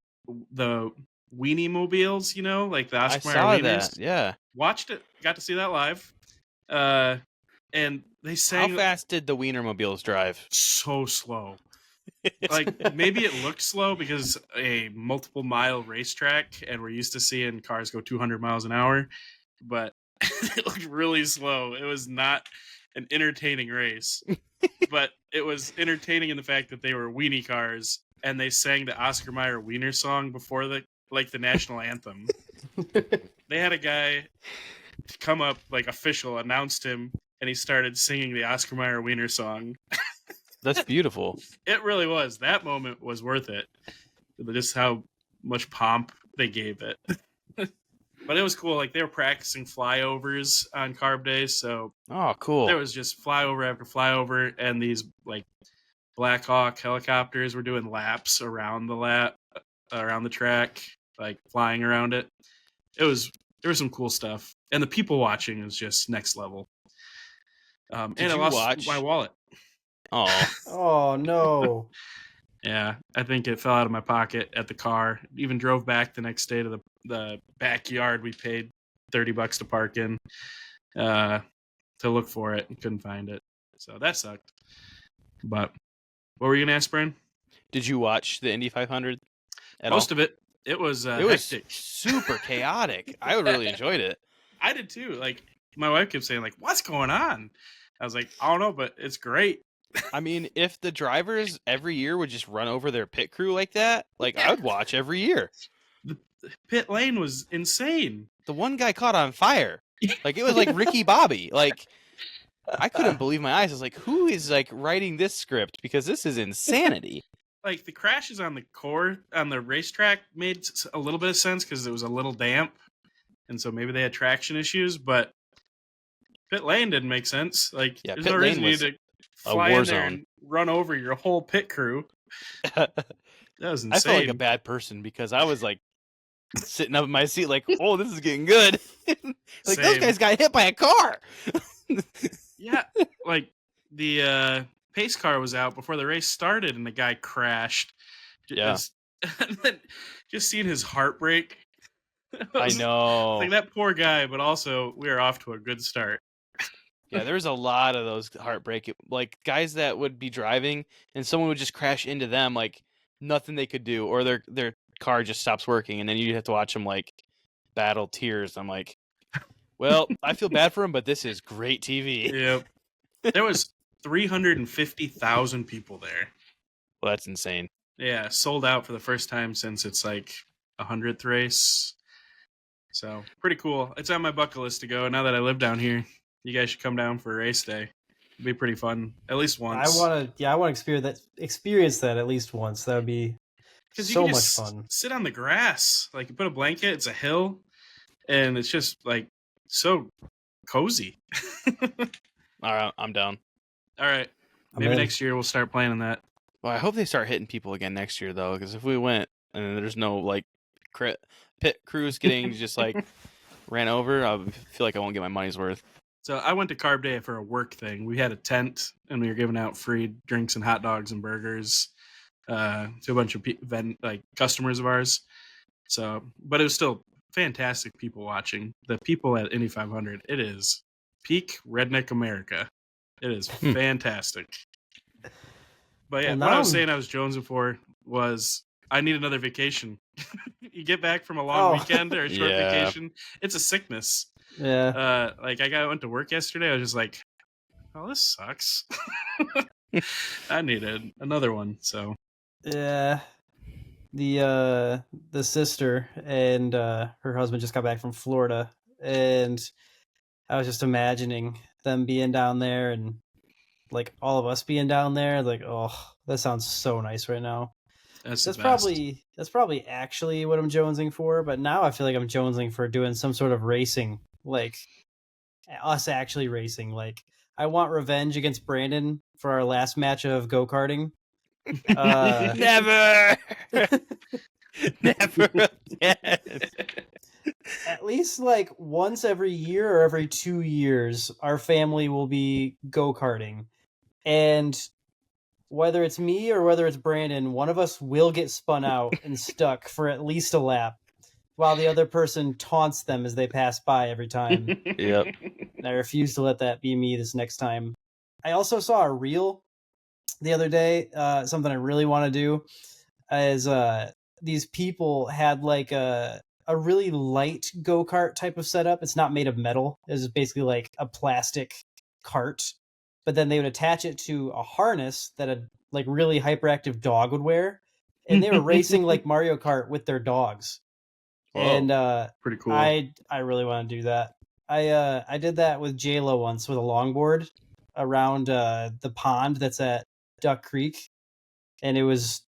the Weenie Mobiles, like the I Oscar Mayer saw Wieners. that. Yeah. Watched it, got to see that live. And they sang. How fast did the Wienermobiles drive? So slow. Like, maybe it looked slow because a multiple mile racetrack and we're used to seeing cars go 200 miles an hour, but it looked really slow. It was not an entertaining race, but it was entertaining in the fact that they were weenie cars and they sang the Oscar Mayer Wiener song before the national anthem. They had a guy come up, like official, announced him, and he started singing the Oscar Mayer Wiener song. That's beautiful. It really was. That moment was worth it. Just how much pomp they gave it. But it was cool. Like, they were practicing flyovers on carb days, so Oh, cool. there was just flyover after flyover, and these like Black Hawk helicopters were doing laps around the track, like flying around it. There was some cool stuff, and the people watching is just next level. And I lost my wallet. Oh. Oh no. Yeah, I think it fell out of my pocket at the car. Even drove back the next day to the backyard we paid $30 to park in to look for it and couldn't find it. So that sucked. But what were you going to ask, Brian? Did you watch the Indy 500 at Most all? of it. It was It was hectic. super chaotic. I really enjoyed it. I did too. Like, my wife kept saying, like, what's going on? I was like, I don't know, but it's great. I mean, if the drivers every year would just run over their pit crew like that, like I would watch every year. The pit lane was insane. The one guy caught on fire. Like, it was like Ricky Bobby. Like, I couldn't believe my eyes. I was like, who is like writing this script? Because this is insanity. Like, the crashes on the racetrack made a little bit of sense because it was a little damp, and so maybe they had traction issues. But pit lane didn't make sense. Like, Yeah, there's pit no lane reason you was to a fly war in there zone. and run over your whole pit crew. That was insane. I felt like a bad person because I was like sitting up in my seat, like, "Oh, this is getting good." Like, those Same. guys got hit by a car. Yeah, like the pace car was out before the race started, and the guy crashed. Yeah. And then just seeing his heart break. I know. Like, that poor guy, but also we are off to a good start. Yeah, there's a lot of those heartbreak, like guys that would be driving and someone would just crash into them, like nothing they could do, or their car just stops working, and then you have to watch them like battle tears. I'm like, well, I feel bad for him, but this is great TV. Yep. There was 350,000 people there. Well, that's insane. Yeah, sold out for the first time since it's like 100th race. So pretty cool. It's on my bucket list to go. Now that I live down here, you guys should come down for a race day. It'd be pretty fun, at least once. I want to experience that at least once. That would be so much fun. Sit on the grass, like you put a blanket. It's a hill, and it's just like so cozy. All right, I'm down. All right, maybe next year we'll start planning that. Well, I hope they start hitting people again next year, though, because if we went and there's no like pit crews getting just like ran over, I feel like I won't get my money's worth. So I went to Carb Day for a work thing. We had a tent, and we were giving out free drinks and hot dogs and burgers to a bunch of customers of ours. So, but it was still fantastic people watching. The people at Indy 500, it is peak redneck America. It is fantastic. But yeah, what I was saying I was jonesing for was I need another vacation. You get back from a long weekend or a short vacation, it's a sickness. Yeah. Like I went to work yesterday. I was just like, oh, this sucks. I needed another one. So Yeah. The sister and her husband just got back from Florida, and I was just imagining them being down there and like all of us being down there. Like, oh, that sounds so nice right now. that's probably actually what I'm jonesing for, but now I feel like I'm jonesing for doing some sort of racing, like us actually racing. Like I want revenge against Brandon for our last match of go-karting. Never. Never again. At least like once every year or every 2 years, our family will be go-karting. And whether it's me or whether it's Brandon, one of us will get spun out and stuck for at least a lap while the other person taunts them as they pass by every time. Yep. And I refuse to let that be me this next time. I also saw a reel the other day, something I really want to do is these people had like a really light go-kart type of setup. It's not made of metal. It's basically like a plastic cart, but then they would attach it to a harness that a like really hyperactive dog would wear, and they were racing like Mario Kart with their dogs. Whoa, and pretty cool. I really want to do that. I did that with J-Lo once with a longboard around the pond that's at Duck Creek, and it was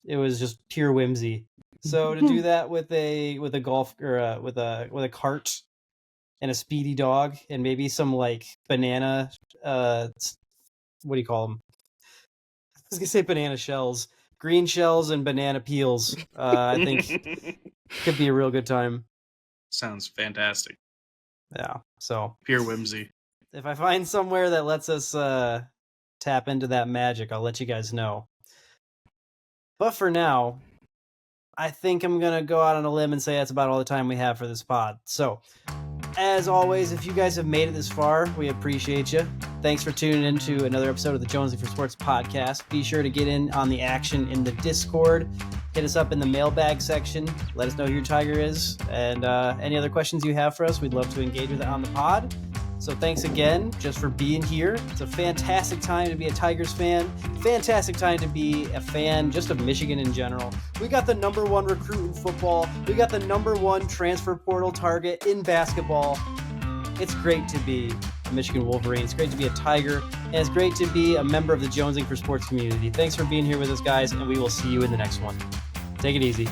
just pure whimsy. So to do that with a golf or with a cart and a speedy dog and maybe some like banana what do you call them? I was gonna say banana shells, green shells and banana peels. I think could be a real good time. Sounds fantastic. Yeah. So Pure whimsy. if I find somewhere that lets us tap into that magic, I'll let you guys know. But for now, I think I'm going to go out on a limb and say that's about all the time we have for this pod. So, as always, if you guys have made it this far, we appreciate you. Thanks for tuning in to another episode of the Jonesing for Sports podcast. Be sure to get in on the action in the Discord. Hit us up in the mailbag section. Let us know who your Tiger is. And any other questions you have for us, we'd love to engage with it on the pod. So thanks again just for being here. It's a fantastic time to be a Tigers fan. Fantastic time to be a fan just of Michigan in general. We got the #1 recruit in football. We got the #1 transfer portal target in basketball. It's great to be a Michigan Wolverine. It's great to be a Tiger. And it's great to be a member of the Jonesing for Sports community. Thanks for being here with us, guys, and we will see you in the next one. Take it easy.